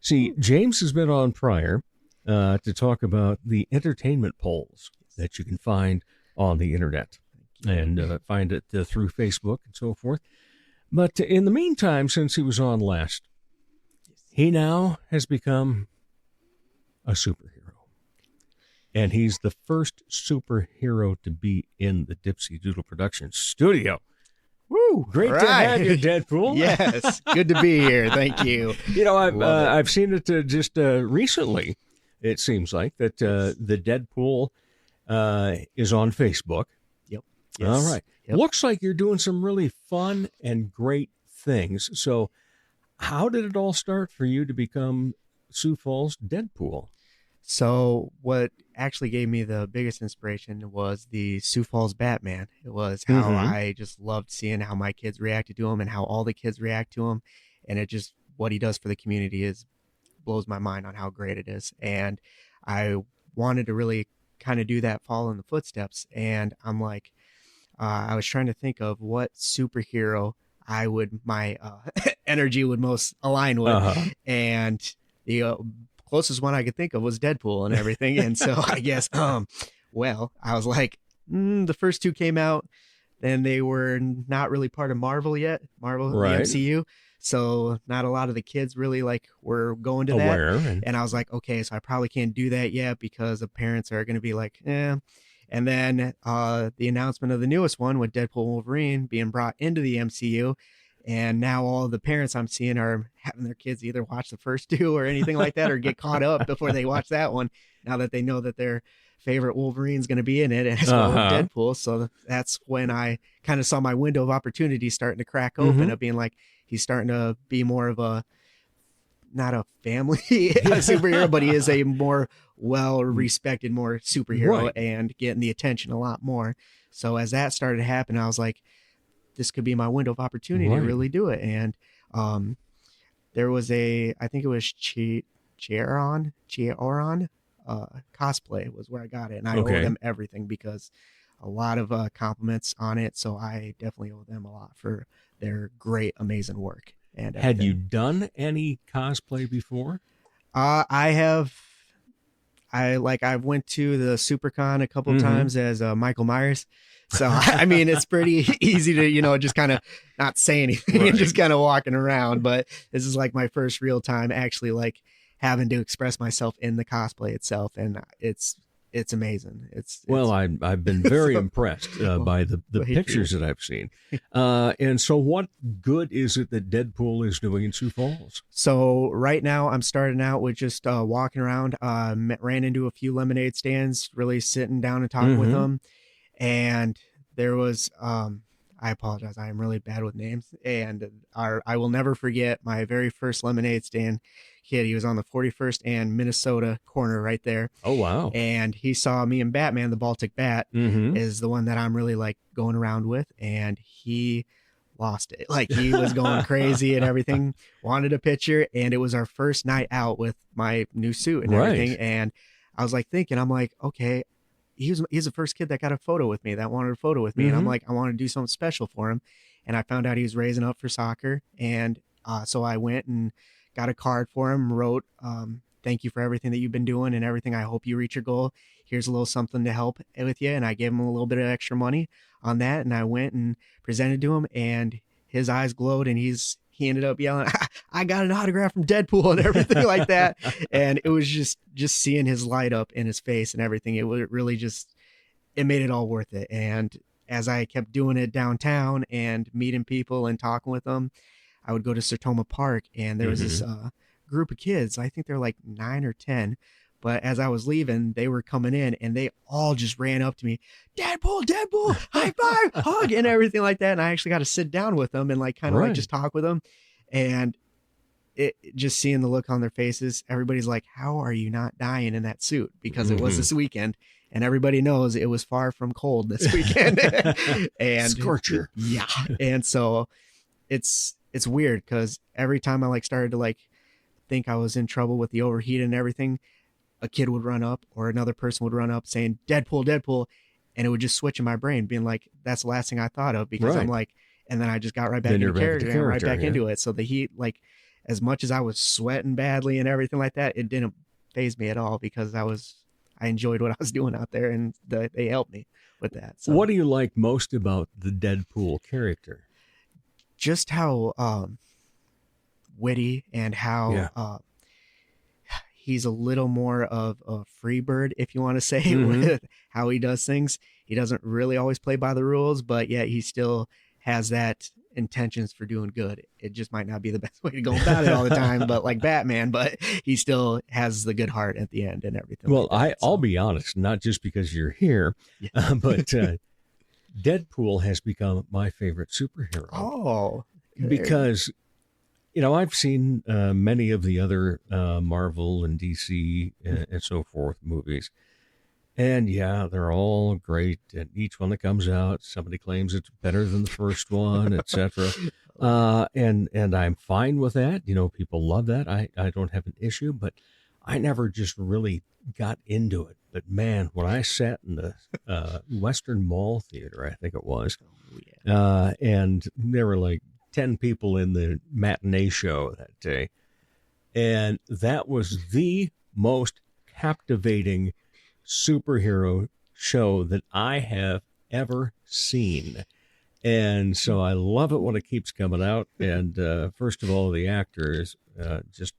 See, James has been on prior to talk about the entertainment polls that you can find on the internet and find it through Facebook and so forth. But in the meantime, since he was on last, he now has become a superhero. And he's the first superhero to be in the Dipsy Doodle Productions studio. Woo! Great to have you, Deadpool. Yes, good to be here. Thank you. You know, I've seen it just recently. It seems like that the Deadpool is on Facebook. Yep. Yes. All right. Yep. Looks like you're doing some really fun and great things. So, how did it all start for you to become Sioux Falls Deadpool? So what actually gave me the biggest inspiration was the Sioux Falls Batman. It was how I just loved seeing how my kids reacted to him and how all the kids react to him. And it just, what he does for the community blows my mind on how great it is. And I wanted to really kind of do that, follow in the footsteps. And I'm like, I was trying to think of what superhero my energy would most align with. And the closest one I could think of was Deadpool and everything. And so I guess, well, I was like, the first two came out, then they were not really part of Marvel yet, the MCU. So not a lot of the kids really like were going to that. And I was like, okay, so I probably can't do that yet because the parents are going to be like, eh. And then the announcement of the newest one with Deadpool and Wolverine being brought into the MCU. And now all of the parents I'm seeing are having their kids either watch the first two or anything like that, or get caught up before they watch that one. Now that they know that their favorite Wolverine's going to be in it, as well as Deadpool. So that's when I kind of saw my window of opportunity starting to crack open, of being like, he's starting to be more of a, not a family superhero, but he is a more well-respected, more superhero, and getting the attention a lot more. So as that started to happen, I was like, this could be my window of opportunity to really do it. And there was I think it was Chiaron cosplay was where I got it. And I owe them everything because a lot of compliments on it. So I definitely owe them a lot for their great, amazing work. And had you done any cosplay before? I have. I went to the SuperCon a couple times as Michael Myers. So, I mean, it's pretty easy to, just kind of not say anything and just kind of walking around. But this is like my first real time actually like having to express myself in the cosplay itself. And it's amazing. Well, I've been very impressed by the pictures that I've seen. And so what good is it that Deadpool is doing in Sioux Falls? So right now I'm starting out with just walking around, ran into a few lemonade stands, really sitting down and talking with them. And there was, I apologize, I am really bad with names. And I will never forget my very first lemonade stand kid. He was on the 41st and Minnesota corner right there. Oh, wow. And he saw me and Batman, the Baltic Bat, is the one that I'm really like going around with. And he lost it. Like he was going crazy and everything, wanted a picture. And it was our first night out with my new suit and everything. And I was like thinking, I'm like, okay, he's the first kid that got a photo with me, that wanted a photo with me. And I'm like, I want to do something special for him. And I found out he was raising up for soccer. And so I went and got a card for him, wrote, thank you for everything that you've been doing and everything. I hope you reach your goal. Here's a little something to help with you. And I gave him a little bit of extra money on that. And I went and presented to him and his eyes glowed and he ended up yelling, I got an autograph from Deadpool and everything like that. And it was just seeing his light up in his face and everything. It really it made it all worth it. And as I kept doing it downtown and meeting people and talking with them, I would go to Sertoma Park and there was this group of kids. I think they're like 9 or 10. But as I was leaving, they were coming in and they all just ran up to me, Deadpool, high five, hug, and everything like that. And I actually got to sit down with them and like kind of like just talk with them. And it just seeing the look on their faces, everybody's like, how are you not dying in that suit? Because it was this weekend and everybody knows it was far from cold this weekend. And scorcher. Yeah. And so it's weird because every time I like started to like think I was in trouble with the overheat and everything, a kid would run up or another person would run up saying Deadpool, and it would just switch in my brain being like, that's the last thing I thought of because I'm like, and then I just got right back into character and right back into it. So the heat, like as much as I was sweating badly and everything like that, it didn't faze me at all because I enjoyed what I was doing out there and they helped me with that. So what do you like most about the Deadpool character? Just how witty and how he's a little more of a free bird, if you want to say, with how he does things. He doesn't really always play by the rules, but yet he still has that intentions for doing good. It just might not be the best way to go about it all the time, but like Batman, but he still has the good heart at the end and everything. Well, like I'll be honest, not just because you're here, but Deadpool has become my favorite superhero. Oh, good. Because I've seen many of the other Marvel and DC and so forth movies. And yeah, they're all great. And each one that comes out, somebody claims it's better than the first one, etc. And I'm fine with that. People love that. I don't have an issue, but I never just really got into it. But man, when I sat in the Western Mall Theater, I think it was, and there were like 10 people in the matinee show that day. And that was the most captivating superhero show that I have ever seen. And so I love it when it keeps coming out. And first of all, the actor is just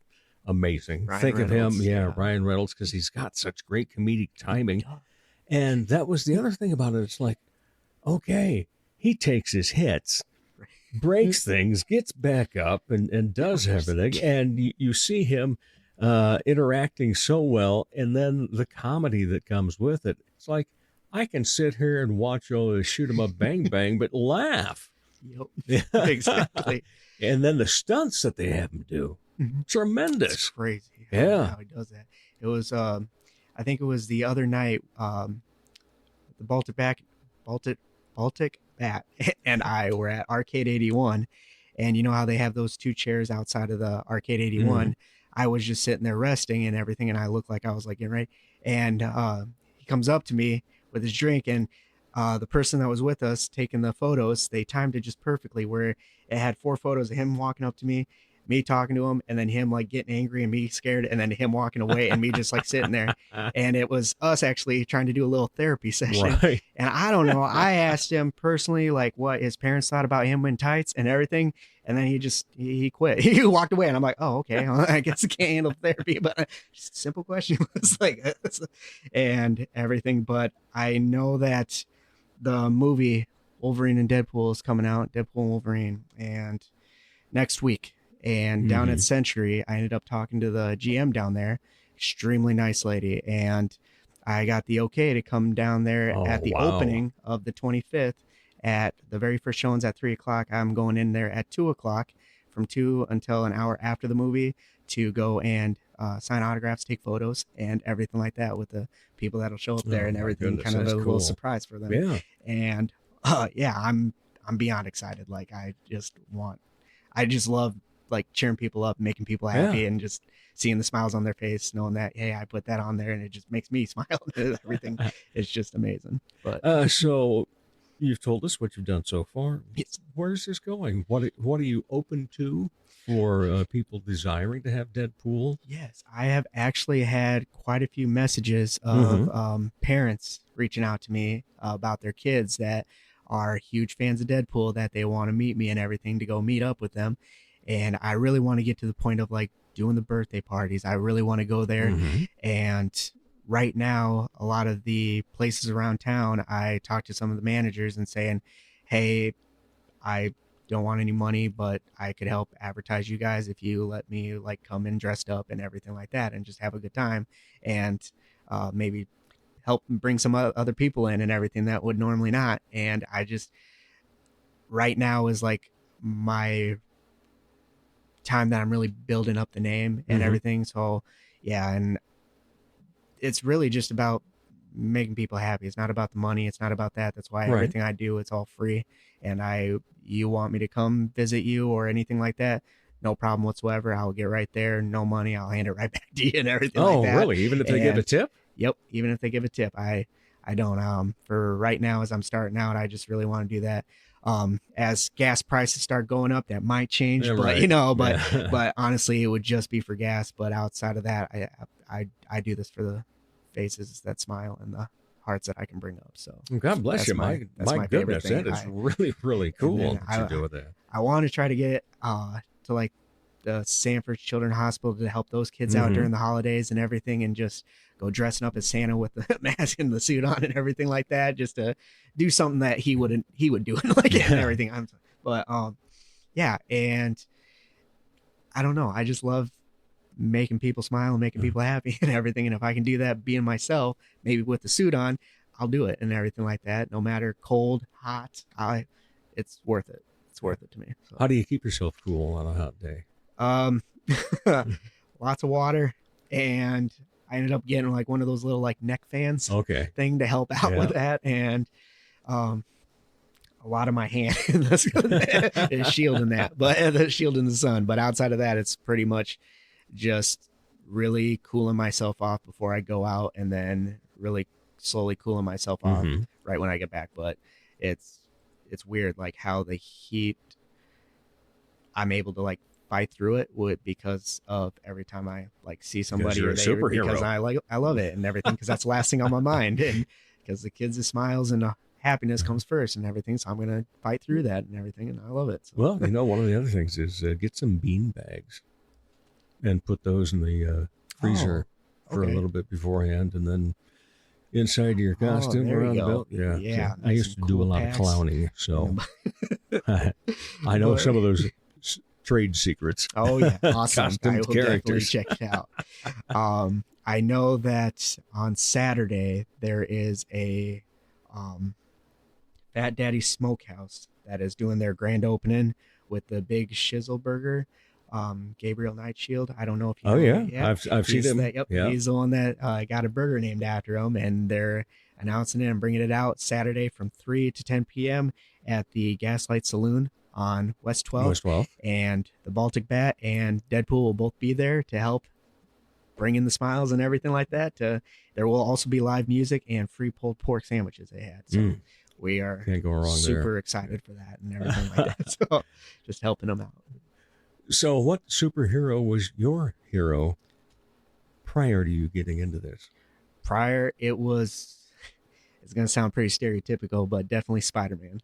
amazing. Ryan Think Reynolds, of him, yeah. Ryan Reynolds, because he's got such great comedic timing. And that was the other thing about it. It's like, okay, he takes his hits, breaks things, gets back up, and does everything. And you see him interacting so well. And then the comedy that comes with it. It's like, I can sit here and watch all this shoot 'em up bang bang, but laugh. Yep. Exactly. And then the stunts that they have him do. Tremendous. It's crazy. Yeah. How he does that. It was, I think it was the other night, the Baltic Bat and I were at Arcade 81. And you know how they have those two chairs outside of the Arcade 81? I was just sitting there resting and everything. And I looked like I was like getting ready. And he comes up to me with his drink, and the person that was with us taking the photos, they timed it just perfectly where it had 4 photos of him walking up to me talking to him, and then him like getting angry and me scared, and then him walking away and me just like sitting there. And it was us actually trying to do a little therapy session. Right. And I don't know, I asked him personally like what his parents thought about him in tights and everything, and then he quit. He walked away, and I'm like, oh, okay, well, I guess I can't handle therapy, but just a simple question was like, and everything. But I know that the movie Wolverine and Deadpool is coming out, Deadpool and Wolverine, and next week. And down at Century, I ended up talking to the GM down there, extremely nice lady, and I got the okay to come down there at the opening of the 25th. At the very first showings at 3:00. I'm going in there at 2:00, from 2 until an hour after the movie, to go and sign autographs, take photos, and everything like that with the people that'll show up there and everything. Kind of a little surprise for them. Yeah. And I'm beyond excited. Like I just love like cheering people up, making people happy, and just seeing the smiles on their face, knowing that, hey, I put that on there and it just makes me smile. Everything is just amazing. But so you've told us what you've done so far. Yes. Where's this going? What are you open to for people desiring to have Deadpool? Yes, I have actually had quite a few messages of parents reaching out to me about their kids that are huge fans of Deadpool, that they want to meet me and everything, to go meet up with them. And I really want to get to the point of like doing the birthday parties. I really want to go there. And right now, a lot of the places around town, I talk to some of the managers and saying, hey, I don't want any money, but I could help advertise you guys if you let me like come in dressed up and everything like that and just have a good time, and maybe help bring some other people in and everything that would normally not. And I just, right now is like my time that I'm really building up the name and everything. So yeah, and it's really just about making people happy. It's not about the money. It's not about that. That's why everything I do, it's all free. And you want me to come visit you or anything like that, no problem whatsoever. I'll get right there. No money. I'll hand it right back to you and everything like that. Oh, really? Even if they give a tip? Yep. Even if they give a tip. I don't, for right now, as I'm starting out, I just really want to do that. As gas prices start going up, that might change, but but honestly, it would just be for gas. But outside of that, I do this for the faces that smile and the hearts that I can bring up. So God bless you, my goodness, that is really, really cool what you do with that. I want to try to get to like the Sanford Children's Hospital to help those kids out during the holidays and everything, and just go dressing up as Santa with the mask and the suit on and everything like that, just to do something that he would do and everything. But and I don't know, I just love making people smile and making people happy and everything. And if I can do that being myself, maybe with the suit on, I'll do it and everything like that. No matter cold, hot, it's worth it. It's worth it to me. So. How do you keep yourself cool on a hot day? Lots of water, and I ended up getting like one of those little like neck fans thing to help out with that, and a lot of my hand is shielding that, but the shield in the sun. But outside of that, it's pretty much just really cooling myself off before I go out, and then really slowly cooling myself off right when I get back. But it's weird, like how the heat, I'm able to like fight through it because of every time I like see somebody you're or a superhero. because I love it and everything, because that's the last thing on my mind, and because the kids' smiles and happiness comes first and everything, so I'm gonna fight through that and everything, and I love it. So. Well, one of the other things is get some bean bags and put those in the freezer for a little bit beforehand, and then inside your costume there around you the go. belt. Yeah, Yeah, so I used to do a lot of clowning, so I know some of those trade secrets. Oh yeah, awesome! I will characters. definitely check it out. I know that on Saturday there is a Fat Daddy Smokehouse that is doing their grand opening with the big shizzle burger. Gabriel Nightshield. I don't know if you know him. Yeah, I've seen him. Yep, yeah. He's the one that got a burger named after him, and they're announcing it and bringing it out Saturday from 3 to 10 p.m. at the Gaslight Saloon on West 12th. West 12th. And the Baltic Bat and Deadpool will both be there to help bring in the smiles and everything like that. There will also be live music and free pulled pork sandwiches they had. So we are Can't go wrong super excited for that and everything like that. So just helping them out. So what superhero was your hero prior to you getting into this? Prior, it's going to sound pretty stereotypical, but definitely Spider-Man.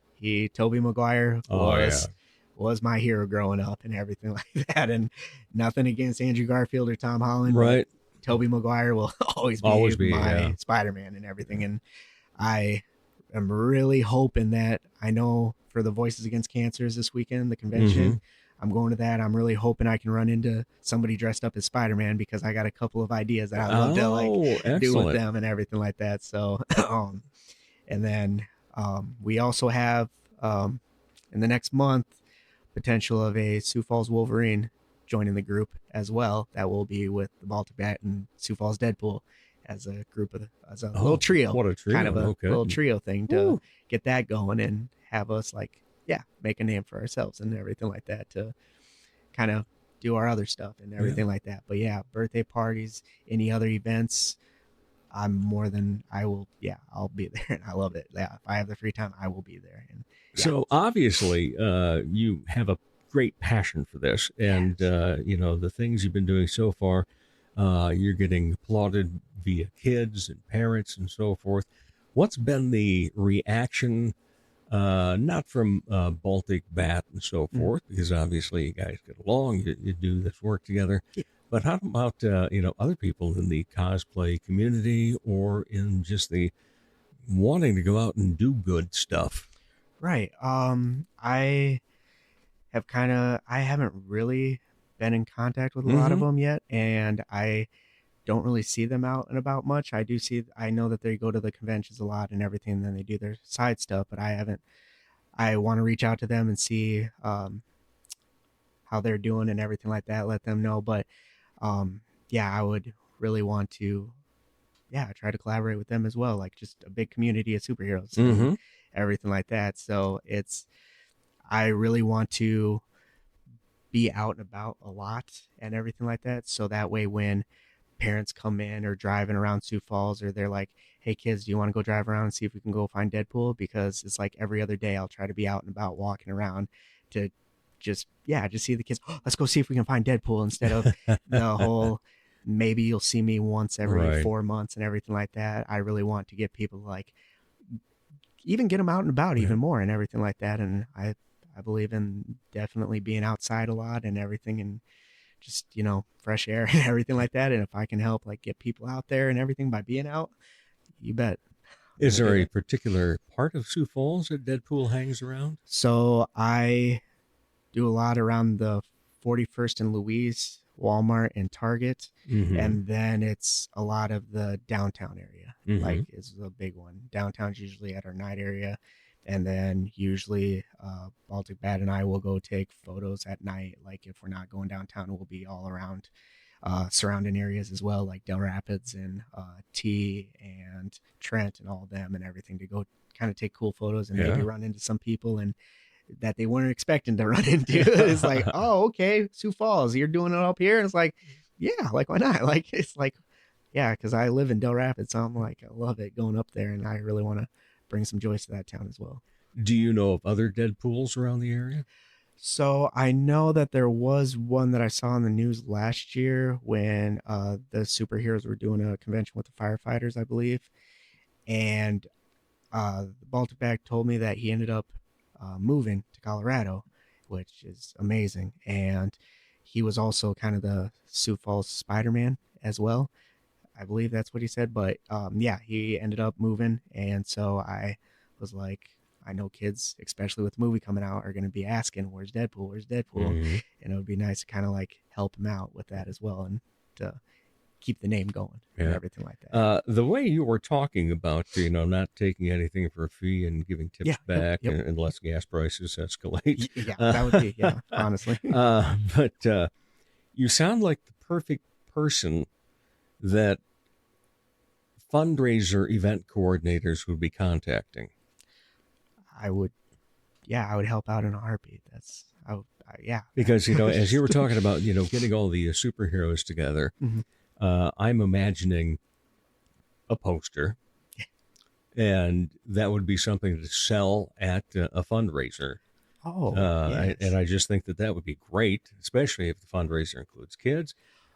Tobey Maguire was my hero growing up and everything like that. And nothing against Andrew Garfield or Tom Holland. Right. Tobey Maguire will always be my Spider-Man and everything. And I am really hoping that, I know for the Voices Against Cancers this weekend, the convention, I'm going to that. I'm really hoping I can run into somebody dressed up as Spider-Man, because I got a couple of ideas that I'd love to do with them and everything like that. So, and then we also have in the next month potential of a Sioux Falls Wolverine joining the group as well. That will be with the Baltic Bat and Sioux Falls Deadpool as a group as a little trio. What a trio! Kind of a okay. little trio thing to get that going and have us make a name for ourselves and everything like that, to kind of do our other stuff and everything like that. But birthday parties, any other events, I'll be there, and I love it. Yeah, if I have the free time, I will be there. And so obviously, you have a great passion for this, and the things you've been doing so far, you're getting applauded via kids and parents and so forth. What's been the reaction? Not from Baltic Bat and so forth, because obviously you guys get along, you do this work together. But how about other people in the cosplay community or in just the wanting to go out and do good stuff? Right. I haven't really been in contact with a lot of them yet, and I don't really see them out and about much. I know that they go to the conventions a lot and everything, and then they do their side stuff, but I want to reach out to them and see how they're doing and everything like that, let them know. But I would really want to try to collaborate with them as well, like just a big community of superheroes and everything like that. So I really want to be out and about a lot and everything like that, so that way when parents come in or driving around Sioux Falls, or they're like, hey kids, do you want to go drive around and see if we can go find Deadpool? Because it's like every other day I'll try to be out and about walking around to just see the kids. Let's go see if we can find Deadpool, instead of the whole maybe you'll see me once every 4 months and everything like that. I really want to get people even get them out and about even more and everything like that. And I believe in definitely being outside a lot and everything, and just, fresh air and everything like that. And if I can help get people out there and everything by being out, you bet. Is there a particular part of Sioux Falls that Deadpool hangs around? So I do a lot around the 41st and Louise, Walmart and Target. And then it's a lot of the downtown area, is the big one. Downtown's usually at our night area. And then usually Baltic Bat and I will go take photos at night. Like if we're not going downtown, we'll be all around surrounding areas as well, like Del Rapids and T and Trent and all of them and everything, to go kind of take cool photos and maybe run into some people and that they weren't expecting to run into. It's like, oh, okay, Sioux Falls, you're doing it up here? And it's like, yeah, why not? Because I live in Del Rapids, so I'm I love it going up there, and I really want to bring some joy to that town as well. Do you know of other Deadpools around the area? So I know that there was one that I saw in the news last year when the superheroes were doing a convention with the firefighters, I believe. And Baltic told me that he ended up moving to Colorado, which is amazing. And he was also kind of the Sioux Falls Spider-Man as well. I believe that's what he said. But yeah, he ended up moving. And so I was like, I know kids, especially with the movie coming out, are going to be asking, where's Deadpool? Where's Deadpool? Mm-hmm. And it would be nice to kind of like help him out with that as well and to keep the name going and everything like that. The way you were talking about, not taking anything for a fee and giving tips back unless gas prices escalate. Yeah, that would be, honestly. But you sound like the perfect person that fundraiser event coordinators would be contacting. I would help out in a heartbeat. Because, as you were talking about, getting all the superheroes together, I'm imagining a poster, and that would be something to sell at a fundraiser. Oh, yes. And I just think that would be great, especially if the fundraiser includes kids.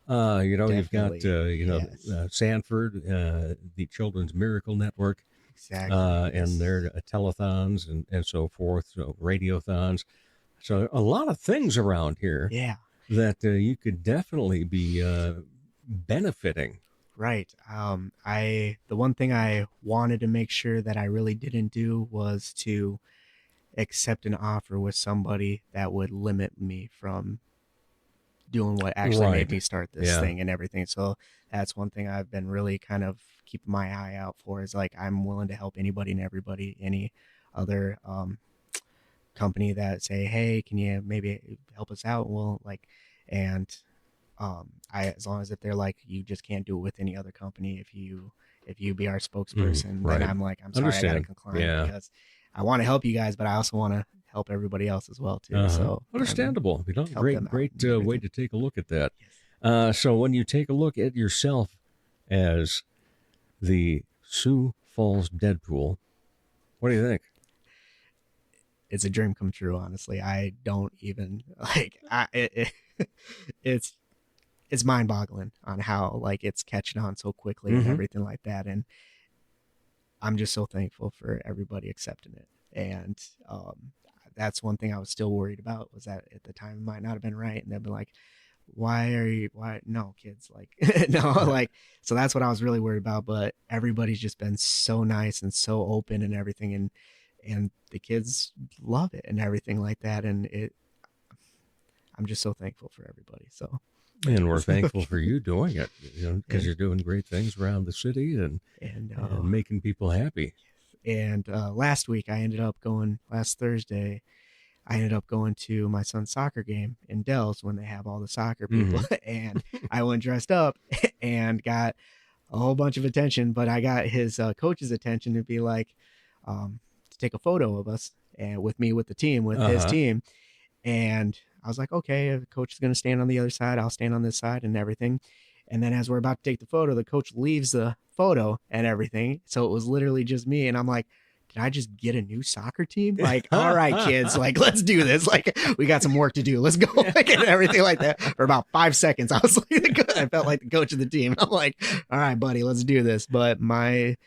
You've got, Sanford, the Children's Miracle Network. Exactly. And their telethons and so forth, so radiothons. So a lot of things around here that you could definitely be benefiting. Right. The one thing I wanted to make sure that I really didn't do was to accept an offer with somebody that would limit me from doing what actually made me start this thing and everything. So that's one thing I've been really kind of keeping my eye out for, is like, I'm willing to help anybody and everybody, any other company that say, hey, can you maybe help us out? Well, as long as if they're like, you just can't do it with any other company. If you be our spokesperson, then I'm like, I'm sorry, I got to decline because I want to help you guys, but I also want to help everybody else as well too. So understandable. Great way to take a look at that. Yes. So when you take a look at yourself as the Sioux Falls Deadpool, what do you think? It's a dream come true, honestly. I don't even it's mind-boggling on how it's catching on so quickly and everything like that. And I'm just so thankful for everybody accepting it. And that's one thing I was still worried about, was that at the time it might not have been right. And they'd be like, no, kids, so that's what I was really worried about. But everybody's just been so nice and so open and everything. And the kids love it and everything like that. And I'm just so thankful for everybody. So. And we're thankful for you doing it, because you're doing great things around the city and making people happy. And last Thursday, I ended up going to my son's soccer game in Dells when they have all the soccer people. And I went dressed up and got a whole bunch of attention, but I got his coach's attention to be like, to take a photo of us and with me, with the team, with his team. And I was like, okay, the coach is going to stand on the other side. I'll stand on this side and everything. And then as we're about to take the photo, the coach leaves the photo and everything. So it was literally just me. And I'm like, did I just get a new soccer team? All right, kids, let's do this. We got some work to do. Let's go. And everything like that. For about 5 seconds, I was I felt like the coach of the team. I'm like, all right, buddy, let's do this. But my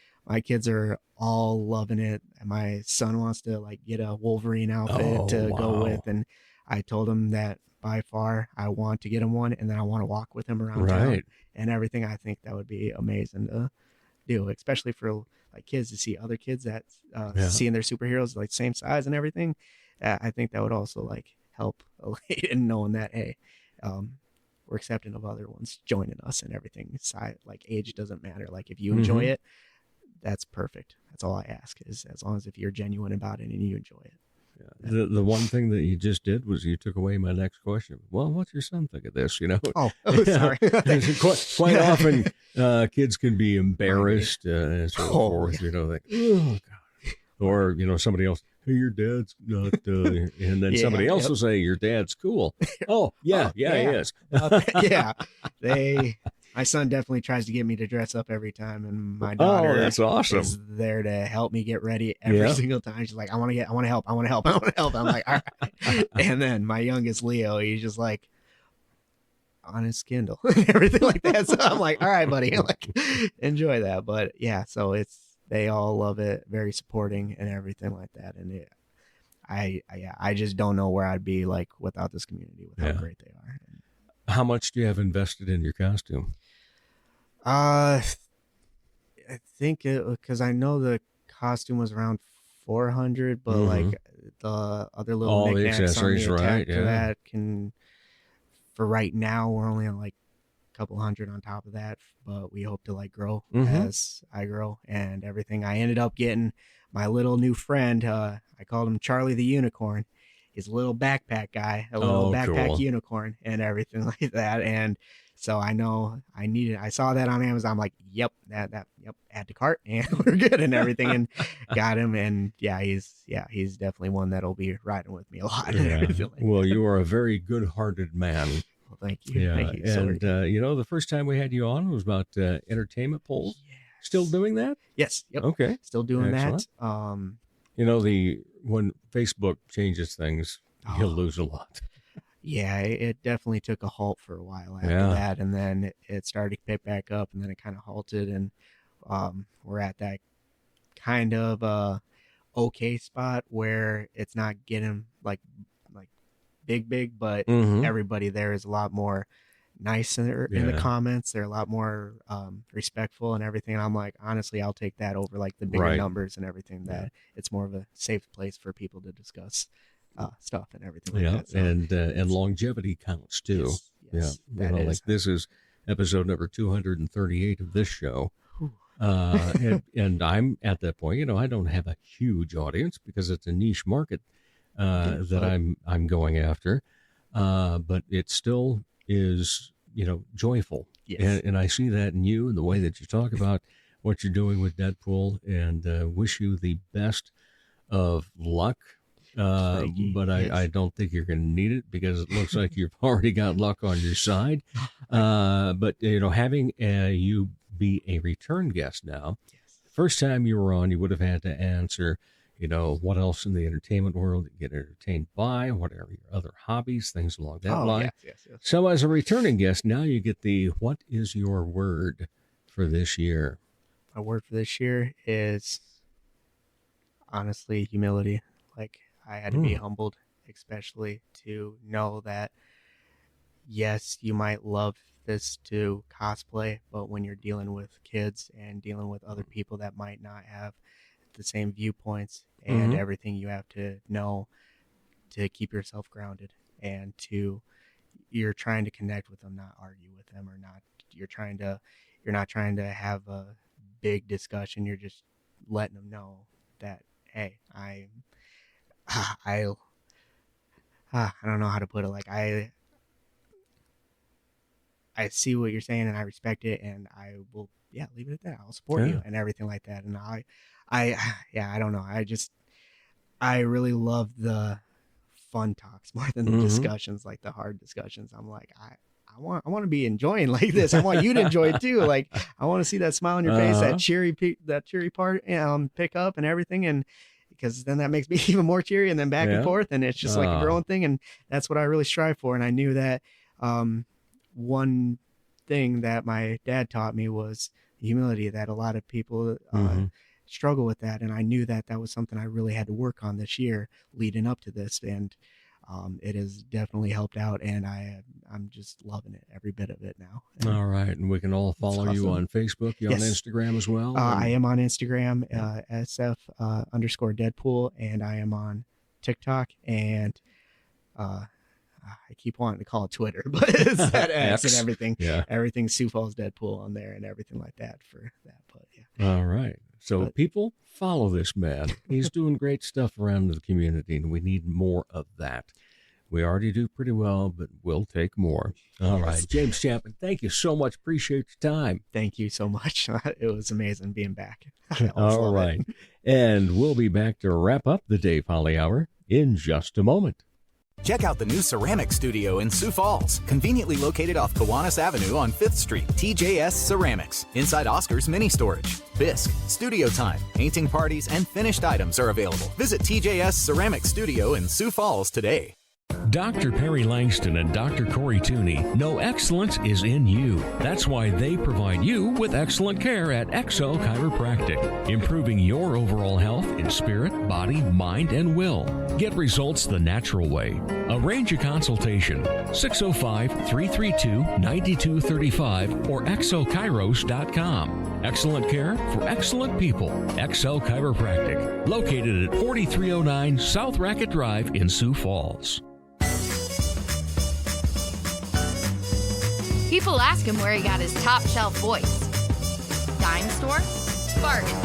kids are all loving it. And my son wants to get a Wolverine outfit to go with. And I told him that by far I want to get him one, and then I want to walk with him around town and everything. I think that would be amazing to do, especially for kids to see other kids that seeing their superheroes same size and everything. I think that would also help in knowing that, hey, we're accepting of other ones joining us and everything. Age doesn't matter. If you enjoy it, that's perfect. That's all I ask, is as long as if you're genuine about it and you enjoy it. Yeah. The one thing that you just did was you took away my next question. Well, what's your son think of this? Oh, sorry. Quite often, kids can be embarrassed and so forth. Oh God. Or somebody else, hey, your dad's not. And then somebody else will say, your dad's cool. Oh, yeah, he is. My son definitely tries to get me to dress up every time, and my daughter that's awesome. is there to help me get ready every single time. She's like, I want to help. I'm like, all right. And then my youngest Leo, he's just like on his Kindle and everything like that. So I'm like, all right, buddy, like enjoy that. But yeah, so they all love it, very supporting and everything like that. And I just don't know where I'd be like without this community, with how great they are. How much do you have invested in your costume? I think because I know the costume was around 400, but like the other little all the knickknacks accessories, on the right? to that for right now we're only on like a couple hundred on top of that, but we hope to like grow as I grow and everything. I ended up getting my little new friend. I called him Charlie the Unicorn. He's a little backpack guy, a little backpack unicorn and everything like that. And so I know I saw that on Amazon. I'm like, yep, add to cart and we're good and everything, and got him. And he's definitely one that'll be riding with me a lot. Well, you are a very good-hearted man. Well, thank you. Yeah. Thank you. And the first time we had you on was about entertainment polls. Yes. Still doing that? Yes. Yep. Okay. Still doing Excellent. that. When Facebook changes things, you'll lose a lot. Yeah, it definitely took a halt for a while after that, and then it started to pick back up, and then it kind of halted, and we're at that kind of okay spot where it's not getting like big, but everybody there is a lot more nicer in the comments. They're a lot more respectful and everything. And I'm like, honestly, I'll take that over like the bigger numbers and everything. That it's more of a safe place for people to discuss stuff and everything like that. So, and longevity counts too. Yes, like this is episode number 238 of this show. And I'm at that point, I don't have a huge audience because it's a niche market that I'm going after. But it still is, joyful. Yes. And I see that in you and the way that you talk about what you're doing with Deadpool, and wish you the best of luck. But I don't think you're going to need it because it looks like you've already got luck on your side. But, having you be a return guest now, first time you were on, you would have had to answer, what else in the entertainment world that you get entertained by, what are your other hobbies, things along that line. Yes. So as a returning guest, now you get what is your word for this year? My word for this year is honestly humility. Like, I had to be humbled, especially to know that, yes, you might love this to cosplay, but when you're dealing with kids and dealing with other people that might not have the same viewpoints and everything, you have to know to keep yourself grounded and you're trying to connect with them, not argue with them, or not. You're not trying to have a big discussion. You're just letting them know that, hey, I don't know how to put it. Like, I see what you're saying and I respect it, and I will, leave it at that. I'll support you and everything like that. And I don't know. I really love the fun talks more than the discussions, like the hard discussions. I'm like, I want to be enjoying like this. I want you to enjoy it too. Like, I want to see that smile on your face, that cheery part, pick up and everything. And because then that makes me even more cheery, and then back and forth. And it's just like a growing thing. And that's what I really strive for. And I knew that one thing that my dad taught me was humility, that a lot of people struggle with that. And I knew that was something I really had to work on this year leading up to this. And it has definitely helped out, and I'm just loving it, every bit of it now. And all right. And we can all follow you on Facebook. You're on Instagram as well? I am on Instagram, SF_Deadpool, and I am on TikTok, and I keep wanting to call it Twitter, but it's that X and everything. Yeah. Everything Sioux Falls Deadpool on there and everything like that for that. But all right. So people, follow this man. He's doing great stuff around the community, and we need more of that. We already do pretty well, but we'll take more. All right. James Chapman, thank you so much. Appreciate your time. Thank you so much. It was amazing being back. All right. And we'll be back to wrap up the Dave Holly Hour in just a moment. Check out the new ceramic studio in Sioux Falls, conveniently located off Kiwanis Avenue on 5th Street. TJS Ceramics, inside Oscar's Mini Storage. Bisque, studio time, painting parties, and finished items are available. Visit TJS Ceramic Studio in Sioux Falls today. Dr. Perry Langston and Dr. Corey Tooney know excellence is in you. That's why they provide you with excellent care at XO Chiropractic, improving your overall health in spirit, body, mind, and will. Get results the natural way. Arrange a consultation, 605-332-9235 or exokairos.com. Excellent care for excellent people. XO Chiropractic, located at 4309 South Racket Drive in Sioux Falls. People ask him where he got his top shelf voice. Dime store? Bargain.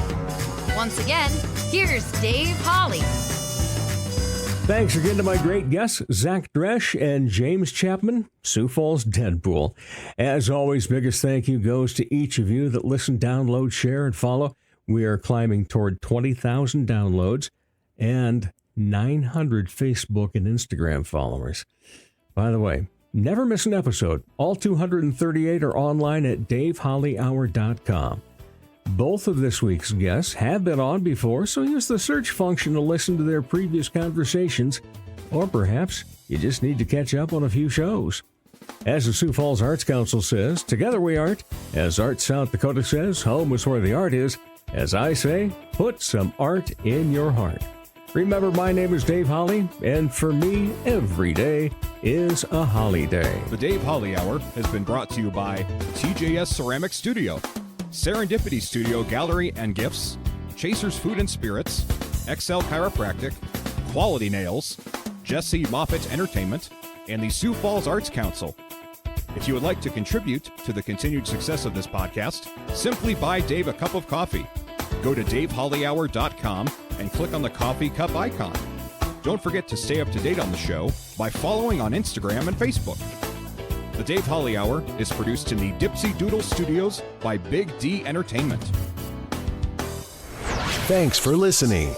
Once again, here's Dave Holly. Thanks again to my great guests, Zach Dresch and James Chapman, Sioux Falls Deadpool. As always, biggest thank you goes to each of you that listen, download, share, and follow. We are climbing toward 20,000 downloads and 900 Facebook and Instagram followers. By the way, never miss an episode. All 238 are online at davehollyhour.com. Both of this week's guests have been on before, so use the search function to listen to their previous conversations, or perhaps you just need to catch up on a few shows. As the Sioux Falls Arts Council says, together we art. As Art South Dakota says, home is where the art is. As I say, put some art in your heart. Remember, my name is Dave Holly, and for me, every day is a Holly Day. The Dave Holly Hour has been brought to you by TJS Ceramic Studio, Serendipity Studio Gallery and Gifts, Chasers Food and Spirits, XL Chiropractic, Quality Nails, Jesse Moffitt Entertainment, and the Sioux Falls Arts Council. If you would like to contribute to the continued success of this podcast, simply buy Dave a cup of coffee. Go to davehollyhour.com and click on the coffee cup icon. Don't forget to stay up to date on the show by following on Instagram and Facebook. The Dave Holly Hour is produced in the Dipsy Doodle Studios by Big D Entertainment. Thanks for listening.